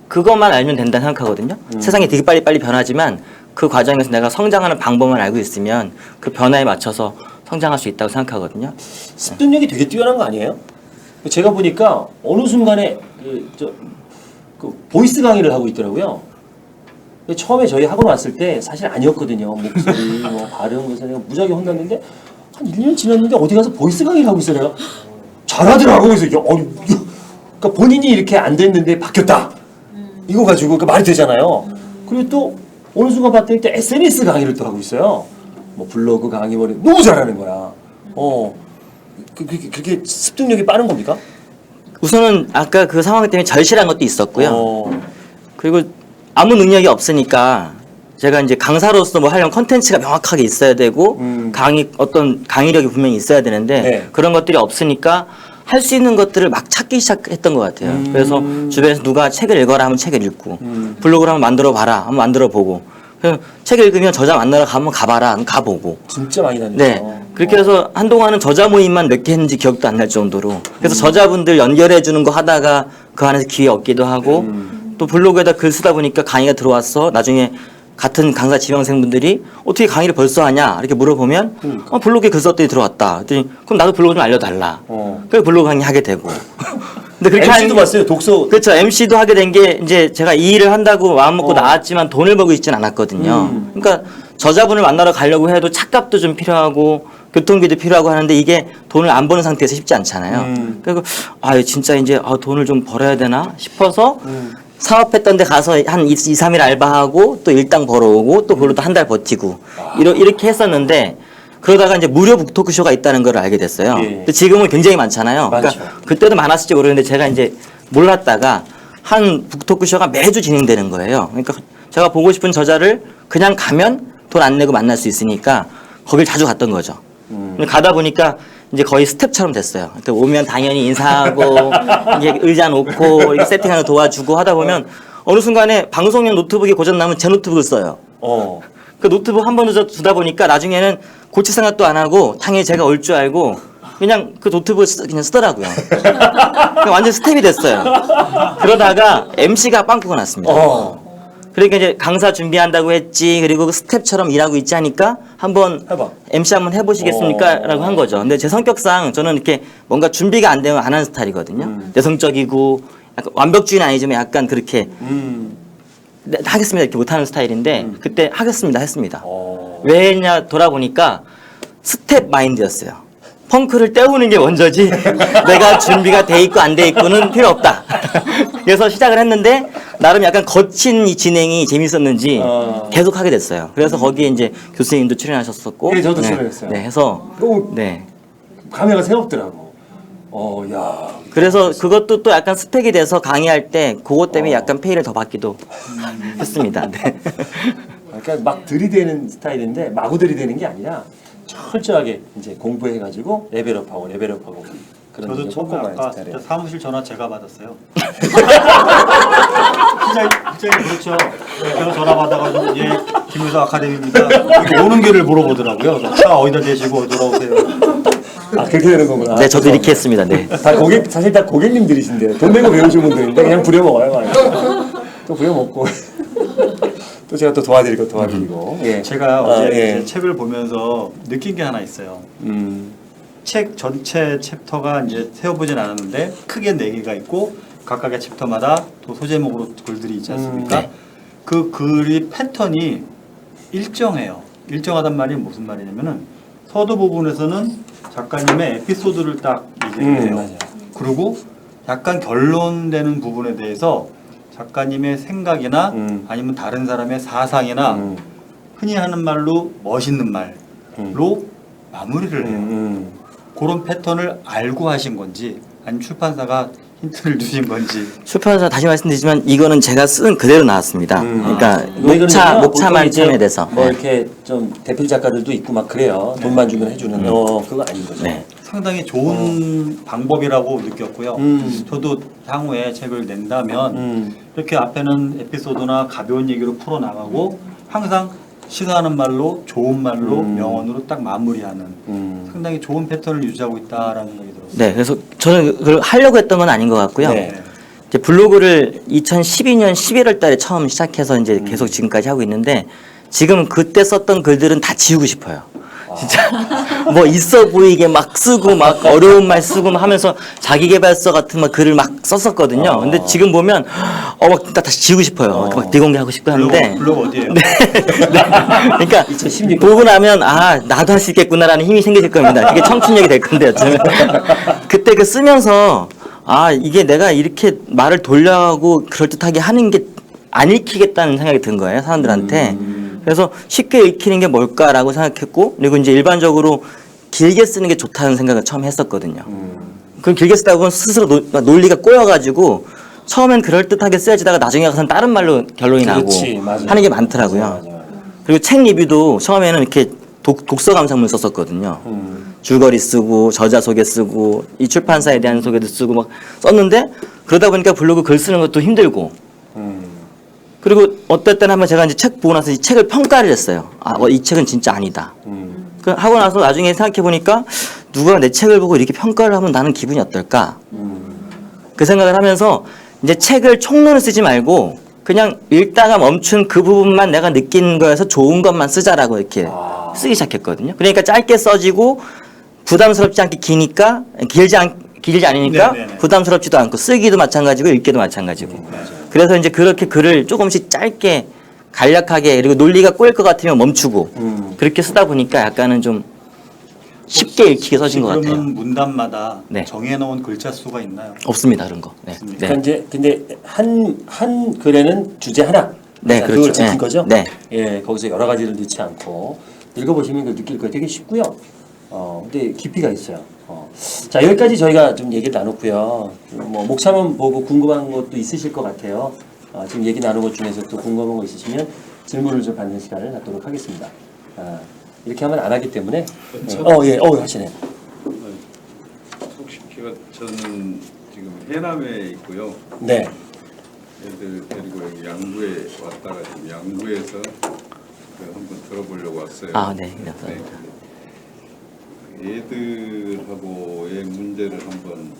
그것만 알면 된다는 생각하거든요. 세상이 되게 빨리빨리 변하지만 그 과정에서 내가 성장하는 방법만 알고 있으면 그 변화에 맞춰서 성장할 수 있다고 생각하거든요. 습득력이 되게 뛰어난 거 아니에요? 제가 보니까 어느 순간에 그 보이스 강의를 하고 있더라고요. 처음에 저희 학원 왔을 때 사실 아니었거든요. 목소리, 뭐 발음 그래서 내가 무지하게 혼났는데 한 1년 지났는데 어디 가서 보이스 강의를 하고 있어요. 내가 잘하더라고. 그래서 그러니까 본인이 이렇게 안 됐는데 바뀌었다. 이거 가지고 그 말이 되잖아요. 그리고 또 어느 순간 봤더니 또 SNS 강의를 또 하고 있어요. 뭐 블로그 강의 뭐 너무 잘하는 거야. 그게 습득력이 빠른 겁니까? 우선은 아까 그 상황 때문에 절실한 것도 있었고요. 그리고 아무 능력이 없으니까 제가 이제 강사로서 뭐 하려면 컨텐츠가 명확하게 있어야 되고 어떤 강의력이 분명히 있어야 되는데 네. 그런 것들이 없으니까 할 수 있는 것들을 막 찾기 시작했던 것 같아요. 그래서 주변에서 누가 책을 읽어라 하면 책을 읽고 블로그를 한번 만들어 봐라 하면 만들어 보고 책 읽으면 저자 만나러 가면 가봐라 하면 가보고 진짜 많이 다녔죠. 네. 그렇게 해서 한동안은 저자 모임만 몇 개 했는지 기억도 안 날 정도로 그래서 저자분들 연결해 주는 거 하다가 그 안에서 기회 얻기도 하고 또 블로그에다 글 쓰다 보니까 강의가 들어왔어. 나중에 같은 강사 지망생분들이 어떻게 강의를 벌써 하냐 이렇게 물어보면 블로그에 글 썼더니 들어왔다. 그랬더니 그럼 나도 블로그 좀 알려달라. 그래서 블로그 강의 하게 되고. 근데 그렇게 MC도 봤어요. 독서. 그렇죠. MC도 하게 된 게 이제 제가 이 일을 한다고 마음 먹고 나왔지만 돈을 벌고 있지는 않았거든요. 그러니까 저자분을 만나러 가려고 해도 차값도 좀 필요하고 교통비도 필요하고 하는데 이게 돈을 안 버는 상태에서 쉽지 않잖아요. 그리고 진짜 이제 돈을 좀 벌어야 되나 싶어서 사업했던 데 가서 한 2, 3일 알바하고 또 일당 벌어오고 또 그걸로 또 한 달 버티고 이렇게 했었는데 그러다가 이제 무료 북토크쇼가 있다는 걸 알게 됐어요. 예. 근데 지금은 굉장히 많잖아요. 많죠. 그러니까 그때도 많았을지 모르겠는데 제가 이제 몰랐다가 한 북토크쇼가 매주 진행되는 거예요. 그러니까 제가 보고 싶은 저자를 그냥 가면 돈 안 내고 만날 수 있으니까 거길 자주 갔던 거죠. 가다 보니까 이제 거의 스텝처럼 됐어요. 오면 당연히 인사하고 이제 의자 놓고 이렇게 세팅하는 거 도와주고 하다 보면 어느 순간에 방송용 노트북이 고장 나면 제 노트북을 써요. 그 노트북 한 번 주다 보니까 나중에는 고칠 생각도 안 하고 당연히 제가 올 줄 알고 그냥 그 노트북을 그냥 쓰더라고요. 완전 스텝이 됐어요. 그러다가 MC가 빵꾸가 났습니다. 그러니까 이제 강사 준비한다고 했지 그리고 그 스텝처럼 일하고 있지 하니까 한번 해봐. MC 한번 해보시겠습니까? 라고 한 거죠. 근데 제 성격상 저는 이렇게 뭔가 준비가 안 되면 안 하는 스타일이거든요. 내성적이고 약간 완벽주의는 아니지만 약간 그렇게 네, 하겠습니다 이렇게 못하는 스타일인데 그때 하겠습니다 했습니다. 왜 했냐 돌아보니까 스텝 마인드였어요. 펑크를 때우는 게 먼저지 내가 준비가 돼 있고 안 돼 있고는 필요 없다. 그래서 시작을 했는데 나름 약간 거친 이 진행이 재밌었는지 계속 하게 됐어요. 그래서 거기에 이제 교수님도 출연하셨었고 네, 저도 출연했어요. 네, 해서 너무 네. 감회가 새롭더라고. 야. 그래서 그것도 또 약간 스펙이 돼서 강의할 때 그것 때문에 약간 페이를 더 받기도 했습니다. 네. 그러니까 막 들이대는 스타일인데 마구 들이대는 게 아니라 철저하게 이제 공부해가지고 레벨업하고 그런 저도 게 처음에 꼼꼼한 아까 스타일이에요. 진짜 사무실 전화 제가 받았어요. 진짜 그렇죠. 제가 전화 받아가지고 김효서 아카데미입니다. 이렇게 오는 길을 물어보더라고요. 그래서 차 어디다 대시고 돌아오세요. 그렇게 되는 거구나. 네, 저도 이렇게 했습니다. 네. 사실 다 고객님들이신데 돈 내고 배우신 분들인데 그냥 부려먹어요. 또 부려먹고 또 제가 또 도와드리고. 예. 제가 어제 예. 이제 책을 보면서 느낀 게 하나 있어요. 책 전체 챕터가 이제 세워보진 않았는데 크게 4개가 있고 각각의 챕터마다 또 소제목으로 글들이 있지 않습니까? 네. 그 글이 패턴이 일정해요. 일정하단 말이 무슨 말이냐면은 서두 부분에서는 작가님의 에피소드를 딱 얘기를 해요. 맞아요. 그리고 약간 결론되는 부분에 대해서 작가님의 생각이나 아니면 다른 사람의 사상이나 흔히 하는 말로 멋있는 말로 마무리를 해요. 그런 패턴을 알고 하신 건지 아니면 출판사가 힌트를 주신 건지. 출판사 다시 말씀드리지만 이거는 제가 쓴 그대로 나왔습니다. 그러니까 왜 그러냐면 목차만 보통 이제 참여돼서. 뭐 네. 이렇게 좀 대필 작가들도 있고 막 그래요. 돈만 주면 해주는. 그거 아닌 거죠. 네. 상당히 좋은 방법이라고 느꼈고요. 저도 향후에 책을 낸다면 이렇게 앞에는 에피소드나 가벼운 얘기로 풀어나가고 항상 시사하는 말로 좋은 말로 명언으로 딱 마무리하는 상당히 좋은 패턴을 유지하고 있다라는 생각이 들었어요. 네, 그래서 저는 그걸 하려고 했던 건 아닌 것 같고요. 네. 이제 블로그를 2012년 11월 달에 처음 시작해서 이제 계속 지금까지 하고 있는데 지금 그때 썼던 글들은 다 지우고 싶어요. 진짜 뭐 있어 보이게 막 쓰고 막 어려운 말 쓰고 막 하면서 자기계발서 같은 막 글을 막 썼었거든요. 근데 지금 보면 막 다시 지우고 싶어요. 막 비공개하고 싶고 하는데. 블로그 어디예요? 네. 그러니까 2016 보고 나면 아 나도 할 수 있겠구나라는 힘이 생기실 겁니다. 그게 청춘력이 될 건데 어쩌면 그때 그 쓰면서 아 이게 내가 이렇게 말을 돌려하고 그럴듯하게 하는 게 안 읽히겠다는 생각이 든 거예요 사람들한테. 그래서 쉽게 읽히는 게 뭘까라고 생각했고 그리고 이제 일반적으로 길게 쓰는 게 좋다는 생각을 처음 했었거든요. 그럼 길게 쓰다 보면 스스로 논리가 꼬여가지고 처음엔 그럴듯하게 써야지다가 나중에 가서는 다른 말로 결론이 그렇지, 나고 맞아요. 하는 게 많더라고요. 맞아요. 그리고 책 리뷰도 처음에는 이렇게 독서 감상문 썼었거든요. 줄거리 쓰고 저자 소개 쓰고 이 출판사에 대한 소개도 쓰고 막 썼는데 그러다 보니까 블로그 글 쓰는 것도 힘들고 그리고 어떨 때는 한번 제가 이제 책 보고 나서 이 책을 평가를 했어요. 이 책은 진짜 아니다. 그 하고 나서 나중에 생각해 보니까 누가 내 책을 보고 이렇게 평가를 하면 나는 기분이 어떨까? 그 생각을 하면서 이제 책을 총론을 쓰지 말고 그냥 읽다가 멈춘 그 부분만 내가 느낀 거에서 좋은 것만 쓰자라고 이렇게 쓰기 시작했거든요. 그러니까 짧게 써지고 부담스럽지 않게 기니까 길지 않으니까 네네네. 부담스럽지도 않고 쓰기도 마찬가지고 읽기도 마찬가지고. 그래서 이제 그렇게 글을 조금씩 짧게 간략하게 그리고 논리가 꼬일 것 같으면 멈추고 그렇게 쓰다 보니까 약간은 좀 쉽게 읽히게 써진 것 같아요. 그러면 문단마다 네. 정해놓은 글자 수가 있나요? 없습니다 그런 거. 네. 없습니까? 그러니까 이제 근데 한 글에는 주제 하나. 네, 자, 그렇죠. 그걸 지킨 네. 거죠. 네. 예, 거기서 여러 가지를 넣지 않고 읽어보시면 그 느낄 거예요. 되게 쉽고요. 근데 깊이가 있어요. 자 여기까지 저희가 좀 얘기를 나눴고요. 뭐 목차만 보고 궁금한 것도 있으실 것 같아요. 지금 얘기 나눈 것 중에서 또 궁금한 거 있으시면 질문을 좀 받는 시간을 갖도록 하겠습니다. 이렇게 하면 안 하기 때문에 하시네요. 혹시 저는 지금 해남에 있고요. 네. 애들 데리고 여기 양구에 왔다가 지금 양구에서 한번 들어보려고 왔어요. 네. 애들하고의 문제를 한번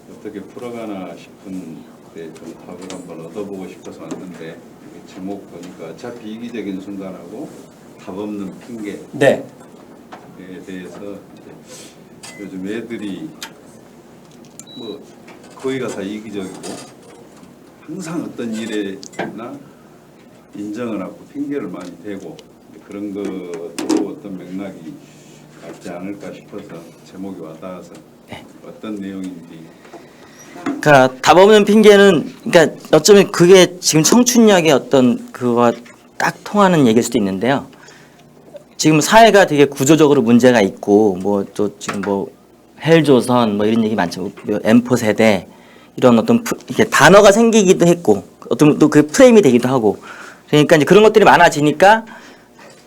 어떻게 풀어가나 싶은데 좀 답을 한번 얻어보고 싶어서 왔는데 제목 보니까 어차피 이기적인 순간하고 답 없는 핑계에 네. 대해서 이제 요즘 애들이 뭐 거의가 다 이기적이고 항상 어떤 일에나 인정을 하고 핑계를 많이 대고 그런 것도 어떤 맥락이 맞지 않을까 싶어서 제목이 와닿아서 어떤 내용인지. 그러니까 답 없는 핑계는 그러니까 어쩌면 그게 지금 청춘력의 어떤 그와 딱 통하는 얘기일 수도 있는데요. 지금 사회가 되게 구조적으로 문제가 있고 뭐 또 지금 뭐 헬조선 뭐 이런 얘기 많죠. M4 세대 이런 어떤 이렇게 단어가 생기기도 했고 어떤 또 그 프레임이 되기도 하고 그러니까 이제 그런 것들이 많아지니까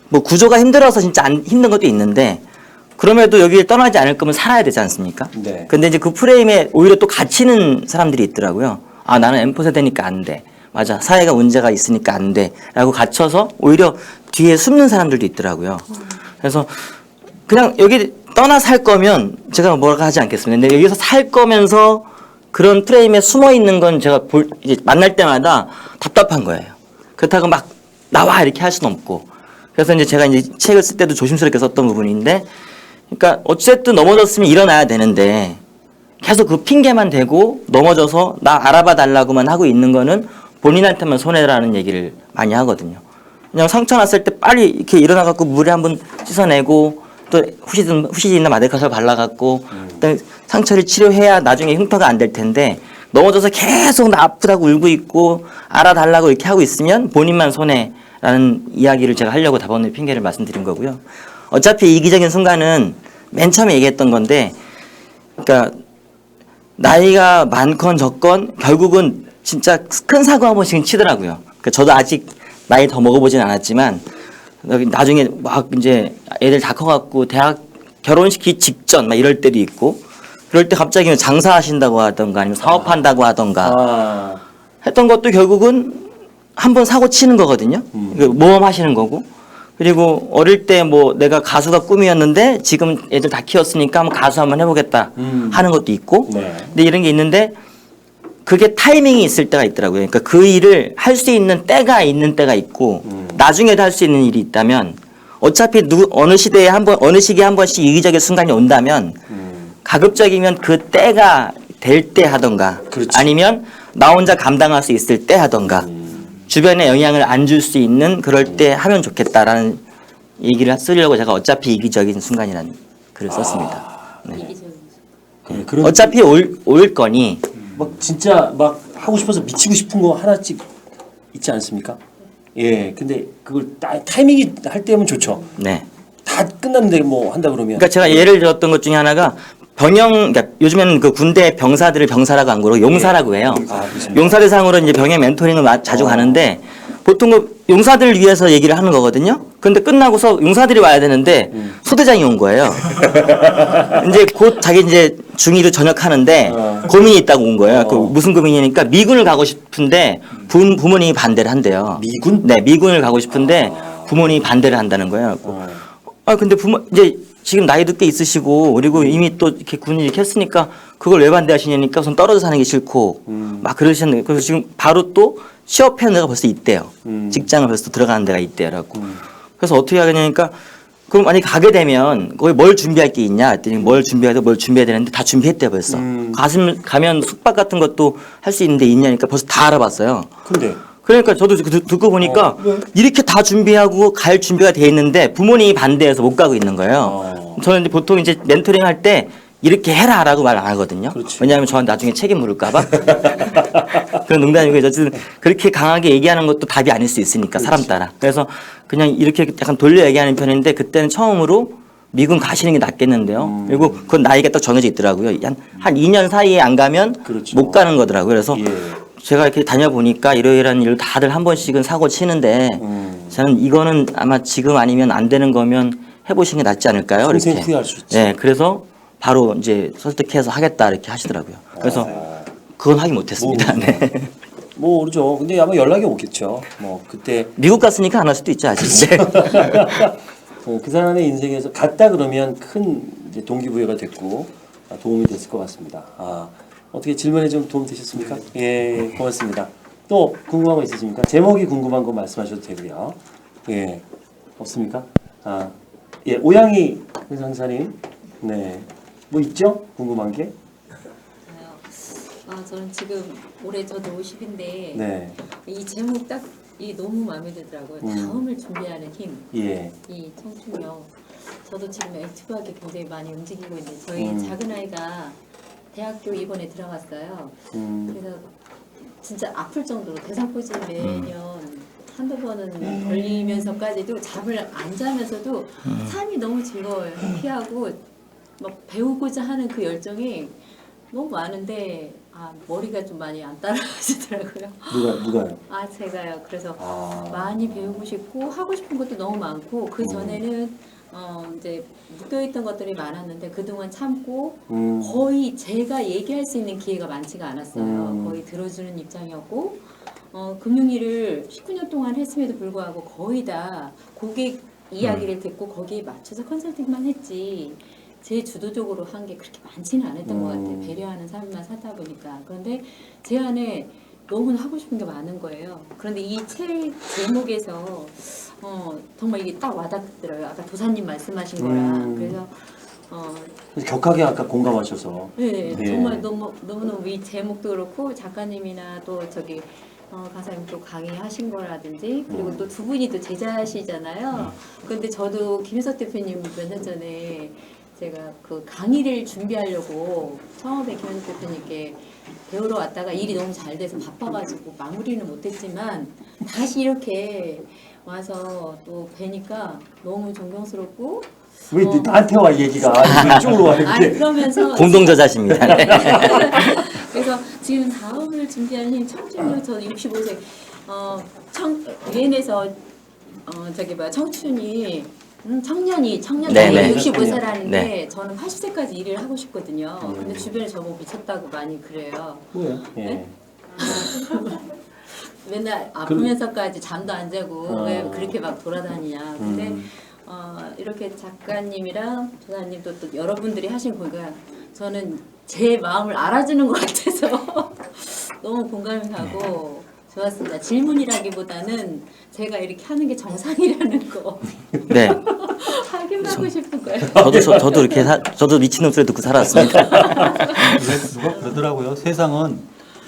뭐 구조가 힘들어서 진짜 힘든 것도 있는데 그럼에도 여기를 떠나지 않을 거면 살아야 되지 않습니까? 네. 근데 이제 그 프레임에 오히려 또 갇히는 사람들이 있더라고요. 나는 M4 세대니까 안 돼. 맞아. 사회가 문제가 있으니까 안 돼. 라고 갇혀서 오히려 뒤에 숨는 사람들도 있더라고요. 그래서 그냥 여기 떠나 살 거면 제가 뭐라고 하지 않겠습니다. 근데 여기서 살 거면서 그런 프레임에 숨어 있는 건 제가 이제 만날 때마다 답답한 거예요. 그렇다고 막 나와 이렇게 할 수는 없고. 그래서 이제 제가 이제 책을 쓸 때도 조심스럽게 썼던 부분인데 그러니까 어쨌든 넘어졌으면 일어나야 되는데 계속 그 핑계만 대고 넘어져서 나 알아봐 달라고만 하고 있는 거는 본인한테만 손해라는 얘기를 많이 하거든요. 그냥 상처 났을 때 빨리 이렇게 일어나갖고 물에 한번 씻어내고 또 후시딘이나 마데카솔 발라갖고 일단 상처를 치료해야 나중에 흉터가 안 될 텐데 넘어져서 계속 나 아프다고 울고 있고 알아달라고 이렇게 하고 있으면 본인만 손해라는 이야기를 제가 하려고 답원의 핑계를 말씀드린 거고요. 어차피 이기적인 순간은 맨 처음에 얘기했던 건데, 그러니까 나이가 많건 적건 결국은 진짜 큰 사고 한 번씩 치더라고요. 그러니까 저도 아직 나이 더 먹어보진 않았지만 나중에 막 이제 애들 다 커갖고 대학 결혼시키기 직전 막 이럴 때도 있고, 그럴 때 갑자기 장사하신다고 하던가 아니면 사업한다고 하던가 했던 것도 결국은 한 번 사고 치는 거거든요. 모험하시는 거고. 그리고 어릴 때 뭐 내가 가수가 꿈이었는데 지금 애들 다 키웠으니까 한번 가수 한번 해보겠다 하는 것도 있고. 네. 근데 이런 게 있는데 그게 타이밍이 있을 때가 있더라고요. 그러니까 그 일을 할 수 있는 때가 있는 때가 있고 나중에도 할 수 있는 일이 있다면 어차피 어느 시대에 어느 시기에 한 번씩 이기적인 순간이 온다면 가급적이면 그 때가 될 때 하던가 그렇지. 아니면 나 혼자 감당할 수 있을 때 하던가 주변에 영향을 안 줄 수 있는 그럴 때 하면 좋겠다라는 얘기를 쓰려고 제가 어차피 이기적인 순간이라는 글을 썼습니다. 네. 이기적인 네, 그런 어차피 올 거니 막 진짜 막 하고 싶어서 미치고 싶은 거 하나씩 있지 않습니까? 예, 근데 그걸 타이밍이 할 때면 좋죠. 네. 다 끝났는데 뭐 한다 그러면. 그러니까 제가 예를 들었던 것 중에 하나가 그러니까 요즘에는 그 군대 병사들을 병사라고 안 그러고 용사라고 해요. 그렇습니다. 용사대상으로 이제 병역 멘토링을 자주 가는데 보통 그 용사들을 위해서 얘기를 하는 거거든요. 근데 끝나고서 용사들이 와야 되는데 소대장이 온 거예요. 이제 곧 자기 이제 중위로 전역하는데 고민이 있다고 온 거예요. 그 무슨 고민이니까 미군을 가고 싶은데 부모님이 반대를 한대요. 미군? 네, 미군을 가고 싶은데 부모님이 반대를 한다는 거예요. 근데 이제 지금 나이도 꽤 있으시고 그리고 이미 또 이렇게 군인 이렇게 했으니까 그걸 왜 반대하시냐니까 우선 떨어져 사는 게 싫고 막 그러셨는데 그래서 지금 바로 또 취업하는 데가 벌써 있대요. 직장을 벌써 들어가는 데가 있대요라고. 그래서 어떻게 하겠냐니까 그럼 만약에 가게 되면 거기 뭘 준비할 게 있냐 했더니 뭘 준비해야 되는데 다 준비했대요 벌써. 가면 숙박 같은 것도 할 수 있는데 있냐니까 벌써 다 알아봤어요. 근데 그러니까 저도 듣고 보니까 이렇게 다 준비하고 갈 준비가 돼 있는데 부모님이 반대해서 못 가고 있는 거예요. 저는 이제 보통 이제 멘토링 할 때 이렇게 해라라고 말 안 하거든요. 그렇지. 왜냐하면 저한테 나중에 책임 물을까봐. 그런 농담이고 어쨌든 그렇게 강하게 얘기하는 것도 답이 아닐 수 있으니까 사람 따라. 그래서 그냥 이렇게 약간 돌려 얘기하는 편인데 그때는 처음으로 미군 가시는 게 낫겠는데요. 그리고 그건 나이가 딱 정해져 있더라고요. 한 2년 사이에 안 가면 그렇죠. 못 가는 거더라고요. 그래서 예. 제가 이렇게 다녀보니까 이러이러한 일을 다들 한 번씩은 사고 치는데 저는 이거는 아마 지금 아니면 안 되는 거면 해보시는 게 낫지 않을까요? 평생 이렇게. 후회할 수 있지. 네, 그래서 바로 이제 설득해서 하겠다 이렇게 하시더라고요. 그래서 그건 하기 못했습니다. 네. 뭐 모르죠. 근데 아마 연락이 오겠죠. 뭐 그때 미국 갔으니까 안 할 수도 있죠 아직. 네. 그 사람의 인생에서 갔다 그러면 큰 이제 동기부여가 됐고 도움이 됐을 것 같습니다. 어떻게 질문에 좀 도움 되셨습니까? 예, 고맙습니다. 또 궁금한 거 있으십니까? 제목이 궁금한 거 말씀하셔도 되고요. 예, 없습니까? 예, 오양희 회장사님, 네, 뭐 있죠? 궁금한 게? 저는 지금 올해 저도 50인데 네, 이 제목 딱 이 너무 마음에 들더라고요. 다음을 준비하는 힘. 예, 이 청춘력. 저도 지금 액티브하게 굉장히 많이 움직이고 있는데 저희 작은 아이가 대학교 이번에 들어갔어요. 그래서 진짜 아플 정도로 대상포진 매년 한두 번은 걸리면서까지도 잠을 안 자면서도 삶이 너무 즐거워요. 해피하고 막 배우고자 하는 그 열정이 너무 많은데 머리가 좀 많이 안 따라가시더라고요. 누가요? 제가요. 그래서 많이 배우고 싶고 하고 싶은 것도 너무 많고 그 전에는 이제 묶여있던 것들이 많았는데 그동안 참고 거의 제가 얘기할 수 있는 기회가 많지가 않았어요. 거의 들어주는 입장이었고 금융일을 19년 동안 했음에도 불구하고 거의 다 고객 이야기를 듣고 거기에 맞춰서 컨설팅만 했지 제 주도적으로 한 게 그렇게 많지는 않았던 것 같아요. 배려하는 삶만 살다 보니까. 그런데 제 안에 너무나 하고 싶은 게 많은 거예요. 그런데 이 책 제목에서 정말 이게 딱 와닿더라고요. 아까 도사님 말씀하신 거라. 그래서 격하게 아까 공감하셔서. 네, 예. 정말 너무너무 이 제목도 그렇고 작가님이나 또 저기 가사님 또 강의하신 거라든지 그리고 또 두 분이 또 제자시잖아요. 그런데 저도 김혜석 대표님 몇 년 전에 제가 그 강의를 준비하려고 처음에 김현숙 대표님께 배우러 왔다가 일이 너무 잘 돼서 바빠가지고 마무리는 못했지만 다시 이렇게 와서 또 뵈니까 너무 존경스럽고 왜 나한테 와 이 얘기가 이쪽으로 와 아니 이렇게. 그러면서 공동저자십니다. 네. 그래서 지금 사업을 준비하는 청춘이요. 저 65세 유엔에서 청춘이 청년이 네네. 65세라는데 네. 저는 80세까지 일을 하고 싶거든요. 근데 주변에 저보고 미쳤다고 많이 그래요. 뭐야? 예. 네? 맨날 아프면서까지 잠도 안 자고 왜 그렇게 막 돌아다니냐. 근데 이렇게 작가님이랑 조사님도 또 여러분들이 하신 거니까 저는 제 마음을 알아주는 것 같아서 너무 공감이 가고 좋았습니다. 질문이라기보다는 제가 이렇게 하는 게 정상이라는 거 네. 확인하고 싶은 거예요. 저도 이렇게 저도 미친놈 소리 듣고 살았습니다. 누가 그러더라고요. 세상은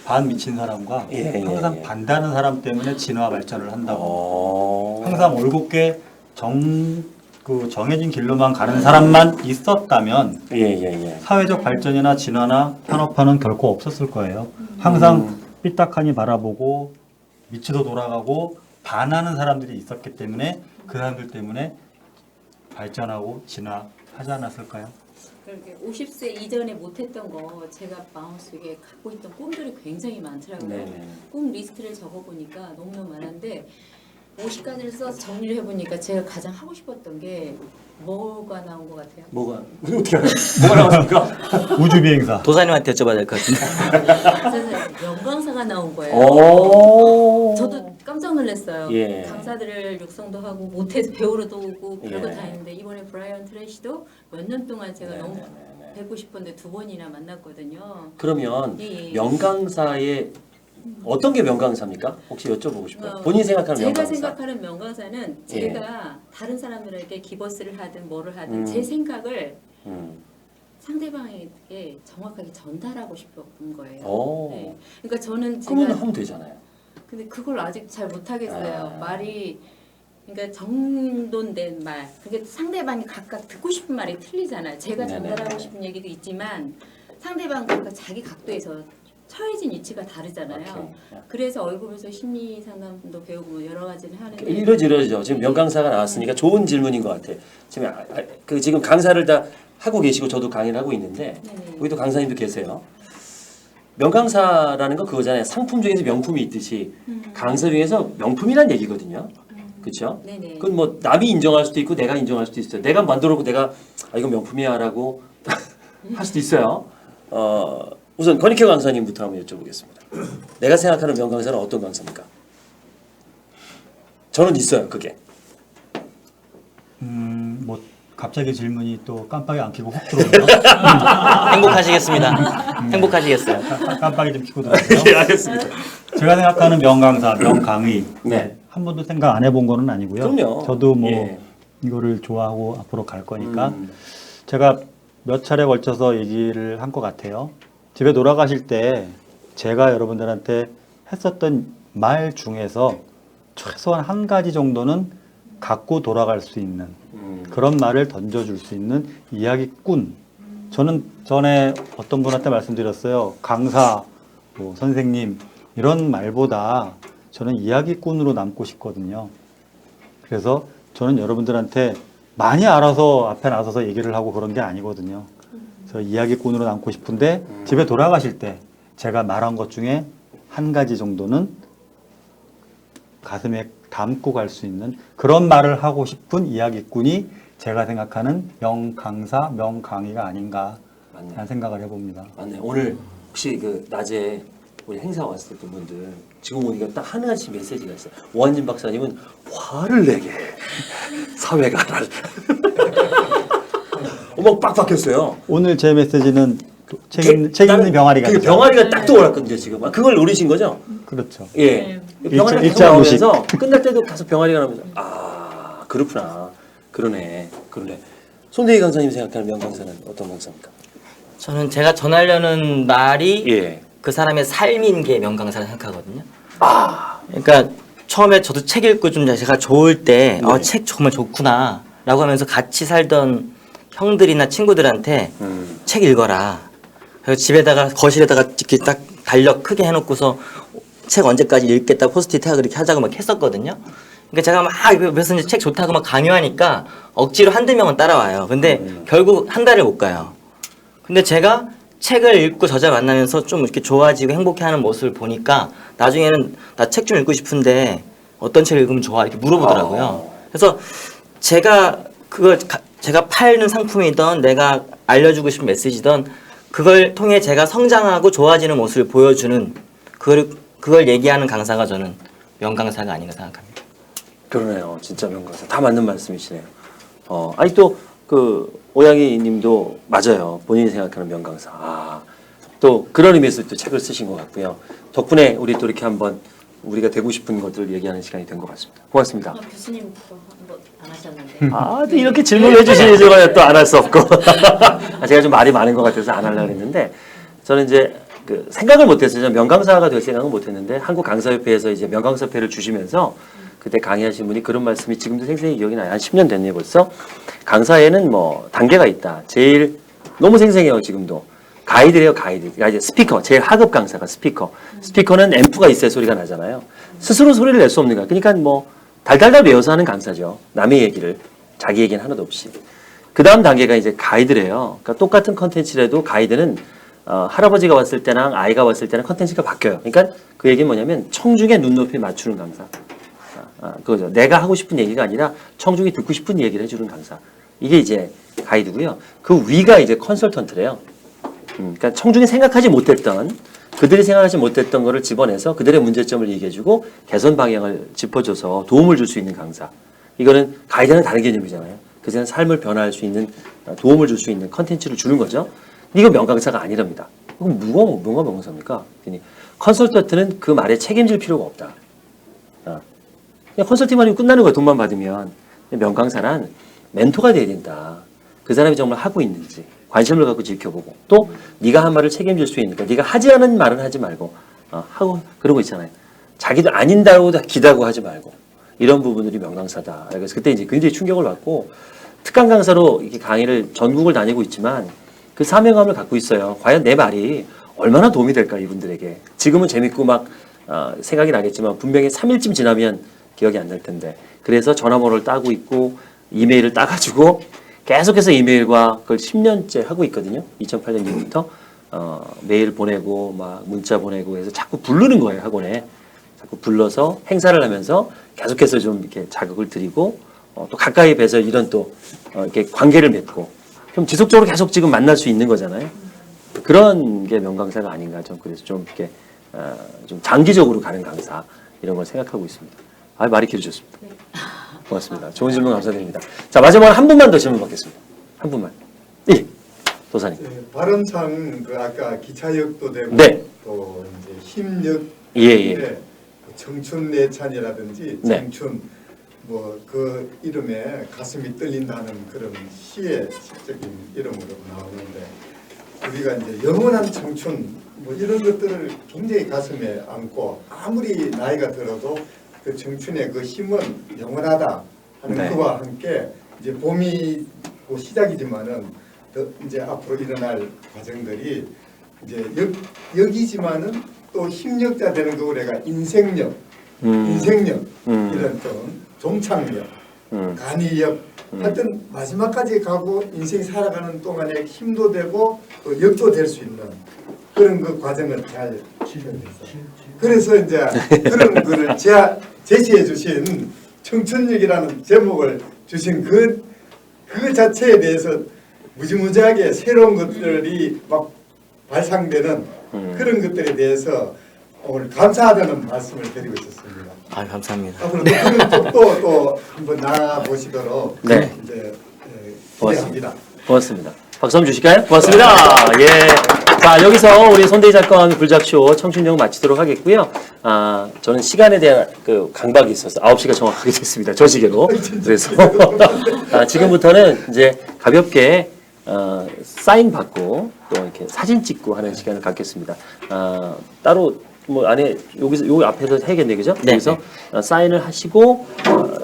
반 미친 사람과 예, 항상 예. 반대하는 사람 때문에 진화 발전을 한다고. 어. 항상 올곧게 정해진 길로만 가는 사람만 있었다면 예예예. 사회적 발전이나 진화나 산업화는 결코 없었을 거예요. 항상 삐딱하니 바라보고 미치도 돌아가고 반하는 사람들이 있었기 때문에 그 사람들 때문에 발전하고 진화하지 않았을까요? 그렇게 50세 이전에 못했던 거 제가 마음속에 갖고 있던 꿈들이 굉장히 많더라고요. 네네. 꿈 리스트를 적어보니까 너무너무 많은데 50가지를 써서 정리를 해보니까 제가 가장 하고 싶었던 게 뭐가 나온 것 같아요? 뭐가 어떻게 알아요? 뭐가 나왔습니까? 우주 비행사. 도사님한테 여쭤봐야 될 것 같은데. 그래서 영광사가 나온 거예요. 오. 저도 깜짝 놀랐어요. 예. 강사들을 육성도 하고 모태에서 배우러도 오고 별거 예. 다 했는데 이번에 브라이언 트레시도 몇 년 동안 제가 너무 뵙고 싶은데 2번이나 만났거든요. 그러면 예, 예. 명강사의 어떤 게 명강사입니까? 혹시 여쭤보고 싶어요. 어, 본인 생각하는 제가 명강사. 생각하는 명강사는 예. 제가 다른 사람들에게 기버스를 하든 뭐를 하든 제 생각을 상대방에게 정확하게 전달하고 싶었던 거예요. 오. 네. 그러니까 저는 그러면 제가 하면 되잖아요. 근데 그걸 아직 잘 못하겠어요. 아. 말이 그러니까 정돈된 말. 그러니까 상대방이 각각 듣고 싶은 말이 틀리잖아요. 제가 네네. 전달하고 싶은 얘기도 있지만 상대방 각각 자기 각도에서 처해진 위치가 다르잖아요. 오케이. 그래서 얼굴에서 심리 상담도 배우고 뭐 여러 가지를 하는데 이러죠. 지금 명강사가 나왔으니까 좋은 질문인 것 같아. 지금 강사를 다 하고 계시고 저도 강의를 하고 있는데 네네. 여기도 강사님도 계세요. 명강사라는 건 그거잖아요. 상품 중에서 명품이 있듯이 강사 중에서 명품이란 얘기거든요. 그렇죠? 네네. 그건 뭐 남이 인정할 수도 있고 내가 인정할 수도 있어요. 내가 만들어놓고 내가 이건 명품이야라고 할 수도 있어요. 우선 권익혜 강사님부터 한번 여쭤보겠습니다. 내가 생각하는 명강사는 어떤 강사입니까? 저는 있어요. 그게. 뭐 갑자기 질문이 또 깜빡이 안 켜고 훅 들어오네요. 행복하시겠습니다. 행복하시겠어요. 깜빡이 좀 켜고 들어오네요. 네, 알겠습니다. 제가 생각하는 명강사, 명강의 네. 한 번도 생각 안 해본 거는 아니고요. 그럼요. 저도 뭐 예. 이거를 좋아하고 앞으로 갈 거니까 음. 제가 몇 차례 걸쳐서 얘기를 한 것 같아요. 집에 돌아가실 때 제가 여러분들한테 했었던 말 중에서 최소한 한 가지 정도는 갖고 돌아갈 수 있는 그런 말을 던져줄 수 있는 이야기꾼. 저는 전에 어떤 분한테 말씀드렸어요. 강사, 뭐 선생님 이런 말보다 저는 이야기꾼으로 남고 싶거든요. 그래서 저는 여러분들한테 많이 알아서 앞에 나서서 얘기를 하고 그런 게 아니거든요. 그래서 이야기꾼으로 남고 싶은데 집에 돌아가실 때 제가 말한 것 중에 한 가지 정도는 가슴에 담고 갈 수 있는 그런 말을 하고 싶은 이야기꾼이 제가 생각하는 명강사, 명강의가 아닌가 맞네. 라는 생각을 해봅니다. 맞네. 오늘 혹시 그 낮에 우리 행사 왔을 때 분들 지금 보니까 딱 한 가지 메시지가 있어요. 오한진 박사님은 화를 내게 사회가 날 어머 빡빡했어요. 오늘 제 메시지는 책 읽는 병아리가 그 있죠. 병아리가 딱 떠올랐거든요 지금. 그걸 노리신 거죠? 그렇죠. 예. 네. 병아리가 계속 일자무식. 나오면서 끝날 때도 가서 병아리가 나오면서 아 그렇구나. 그러네. 손대희 강사님 생각하는 명강사는 어떤 강사입니까? 저는 제가 전하려는 말이 예. 그 사람의 삶인 게 명강사라 생각하거든요. 그러니까 처음에 저도 책 읽고 좀 제가 좋을 때 네. 책 정말 좋구나라고 하면서 같이 살던 형들이나 친구들한테 책 읽어라. 그래서 집에다가 거실에다가 이렇게 딱 달력 크게 해놓고서 책 언제까지 읽겠다 포스트잇 하고 이렇게 하자고 막 했었거든요. 그러니까 제가 막 그래서 이제 책 좋다고 막 강요하니까 억지로 한두 명은 따라와요. 근데 결국 한 달을 못 가요. 근데 제가 책을 읽고 저자 만나면서 좀 이렇게 좋아지고 행복해하는 모습을 보니까 나중에는 나 책 좀 읽고 싶은데 어떤 책을 읽으면 좋아 이렇게 물어보더라고요. 그래서 제가 제가 팔는 상품이든 내가 알려주고 싶은 메시지든 그걸 통해 제가 성장하고 좋아지는 모습을 보여주는 그걸 얘기하는 강사가 저는 명강사가 아닌가 생각합니다. 그러네요. 진짜 명강사. 다 맞는 말씀이시네요. 아니 또 그 오양이 님도 맞아요. 본인이 생각하는 명강사. 또 그런 의미에서 또 책을 쓰신 것 같고요. 덕분에 우리 또 이렇게 한번 우리가 되고 싶은 것들을 얘기하는 시간이 된 것 같습니다. 고맙습니다. 교수님 그거 한번 안 하셨는데. 또 이렇게 질문을 해주시니 제가 또 안 할 수 없고. 제가 좀 말이 많은 것 같아서 안 하려고 했는데, 저는 이제 그 생각을 못했어요. 저는 명강사가 될 생각은 못했는데, 한국강사협회에서 이제 명강사패를 주시면서 그때 강의하신 분이 그런 말씀이 지금도 생생히 기억이 나요. 한 10년 됐네요, 벌써. 강사에는 뭐 단계가 있다. 제일 너무 생생해요, 지금도. 가이드래요, 가이드. 그러니까 이제 스피커, 제일 하급 강사가 스피커. 스피커는 앰프가 있어야 소리가 나잖아요. 스스로 소리를 낼 수 없는 거야. 그러니까 뭐 달달달 외워서 하는 강사죠. 남의 얘기를, 자기 얘기는 하나도 없이. 그 다음 단계가 이제 가이드래요. 그러니까 똑같은 컨텐츠라도 가이드는 할아버지가 왔을 때랑 아이가 왔을 때는 컨텐츠가 바뀌어요. 그러니까 그 얘기는 뭐냐면 청중의 눈높이에 맞추는 강사. 그거죠. 내가 하고 싶은 얘기가 아니라 청중이 듣고 싶은 얘기를 해주는 강사. 이게 이제 가이드고요. 그 위가 이제 컨설턴트래요. 그러니까 청중이 생각하지 못했던, 그들이 생각하지 못했던 거를 집어내서 그들의 문제점을 얘기해주고 개선 방향을 짚어줘서 도움을 줄 수 있는 강사. 이거는 가이드는 다른 개념이잖아요. 그 사람 삶을 변화할 수 있는, 도움을 줄 수 있는 컨텐츠를 주는 거죠. 이거 명강사가 아니랍니다. 그럼 뭐가 명강사입니까? 컨설턴트는 그 말에 책임질 필요가 없다. 그냥 컨설팅만 하면 끝나는 거야. 돈만 받으면. 명강사란 멘토가 돼야 된다. 그 사람이 정말 하고 있는지 관심을 갖고 지켜보고, 또 네가 한 말을 책임질 수 있는, 네가 하지 않은 말은 하지 말고 하고 그런 거 있잖아요. 자기도 아닌다고 기다고 하지 말고, 이런 부분들이 명강사다. 그래서 그때 이제 굉장히 충격을 받고, 특강 강사로 이렇게 강의를 전국을 다니고 있지만 그 사명감을 갖고 있어요. 과연 내 말이 얼마나 도움이 될까 이분들에게. 지금은 재밌고 막 생각이 나겠지만 분명히 3일쯤 지나면 기억이 안 날 텐데. 그래서 전화번호를 따고 있고 이메일을 따가지고 계속해서 이메일과 그걸 10년째 하고 있거든요. 2008년 이후부터 메일 보내고 막 문자 보내고 해서 자꾸 부르는 거예요. 학원에 자꾸 불러서 행사를 하면서 계속해서 좀 이렇게 자극을 드리고, 또 가까이 뵈서 이런 또 이렇게 관계를 맺고 좀 지속적으로 계속 지금 만날 수 있는 거잖아요. 그런 게 명강사가 아닌가. 좀 그래서 좀 이렇게 좀 장기적으로 가는 강사, 이런 걸 생각하고 있습니다. 말이 길어졌습니다. 고맙습니다. 좋은 질문 감사드립니다. 자, 마지막으로 한 분만 더 질문 받겠습니다. 한 분만. 예, 도사님. 네, 발언상 그 아까 기차역도 되고, 네. 또 이제 힘역, 예. 청춘 내찬이라든지 네. 청춘 뭐 그 이름에 가슴이 떨린다는 그런 시의 시적인 이름으로 나오는데, 우리가 이제 영원한 청춘 뭐 이런 것들을 굉장히 가슴에 안고, 아무리 나이가 들어도 그 청춘의 그 힘은 영원하다 하는 네. 그와 함께 이제 봄이 곧 시작이지만은 더 이제 앞으로 일어날 과정들이 이제 여기지만은 또 힘력자 되는 거 우리가 인생력, 인생력 이런 좀 종착력, 간이력, 하여튼 마지막까지 가고 인생 살아가는 동안에 힘도 되고 또 역도 될 수 있는 그런 그 과정을 잘 실현해서, 그래서 이제 그런 거를 제시해 주신 청춘역이라는 제목을 주신 그 자체에 대해서 무지무지하게 새로운 것들이 막 발상되는 그런 것들에 대해서 오늘 감사하다는 말씀을 드리고 있었습니다. 감사합니다. 앞으로 그런 쪽도 또 한번 나가 보시도록 네. 이제 기대합니다. 고맙습니다. 박수 한번 주실까요? 고맙습니다. 예. 자, 여기서 우리 손대희 작가와 불작쇼 청춘역 마치도록 하겠고요. 저는 시간에 대한 그 강박이 있어서 9시가 정확하게 됐습니다. 저 시계로. 그래서 지금부터는 이제 가볍게 사인 받고 또 이렇게 사진 찍고 하는 시간을 갖겠습니다. 따로 뭐 안에 여기서 요 앞에서 해야겠네, 그죠? 네. 여기서 사인을 하시고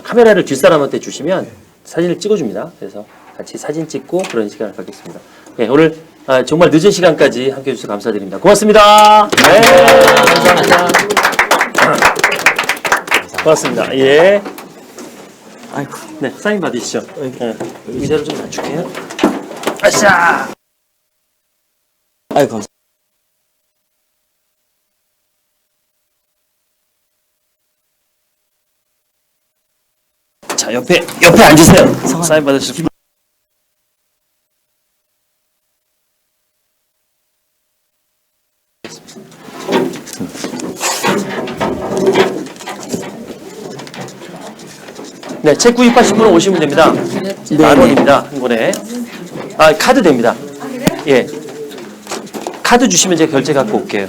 카메라를 뒷사람한테 주시면 사진을 찍어줍니다. 그래서 같이 사진 찍고 그런 시간을 갖겠습니다. 예, 오늘 정말 늦은 시간까지 함께 해주셔서 감사드립니다. 고맙습니다. 네, 감사합니다. 고맙습니다. 예. 아이고. 네, 사인 받으시죠. 네, 의자를 좀 낮출게요. 아싸! 아이고 감사합니다. 자, 옆에 앉으세요. 사인 받으시죠. 네, 책 구입하신 분은 오시면 됩니다. 10,000원입니다. 한 권에. 카드 됩니다. 예. 카드 주시면 제가 결제 갖고 올게요.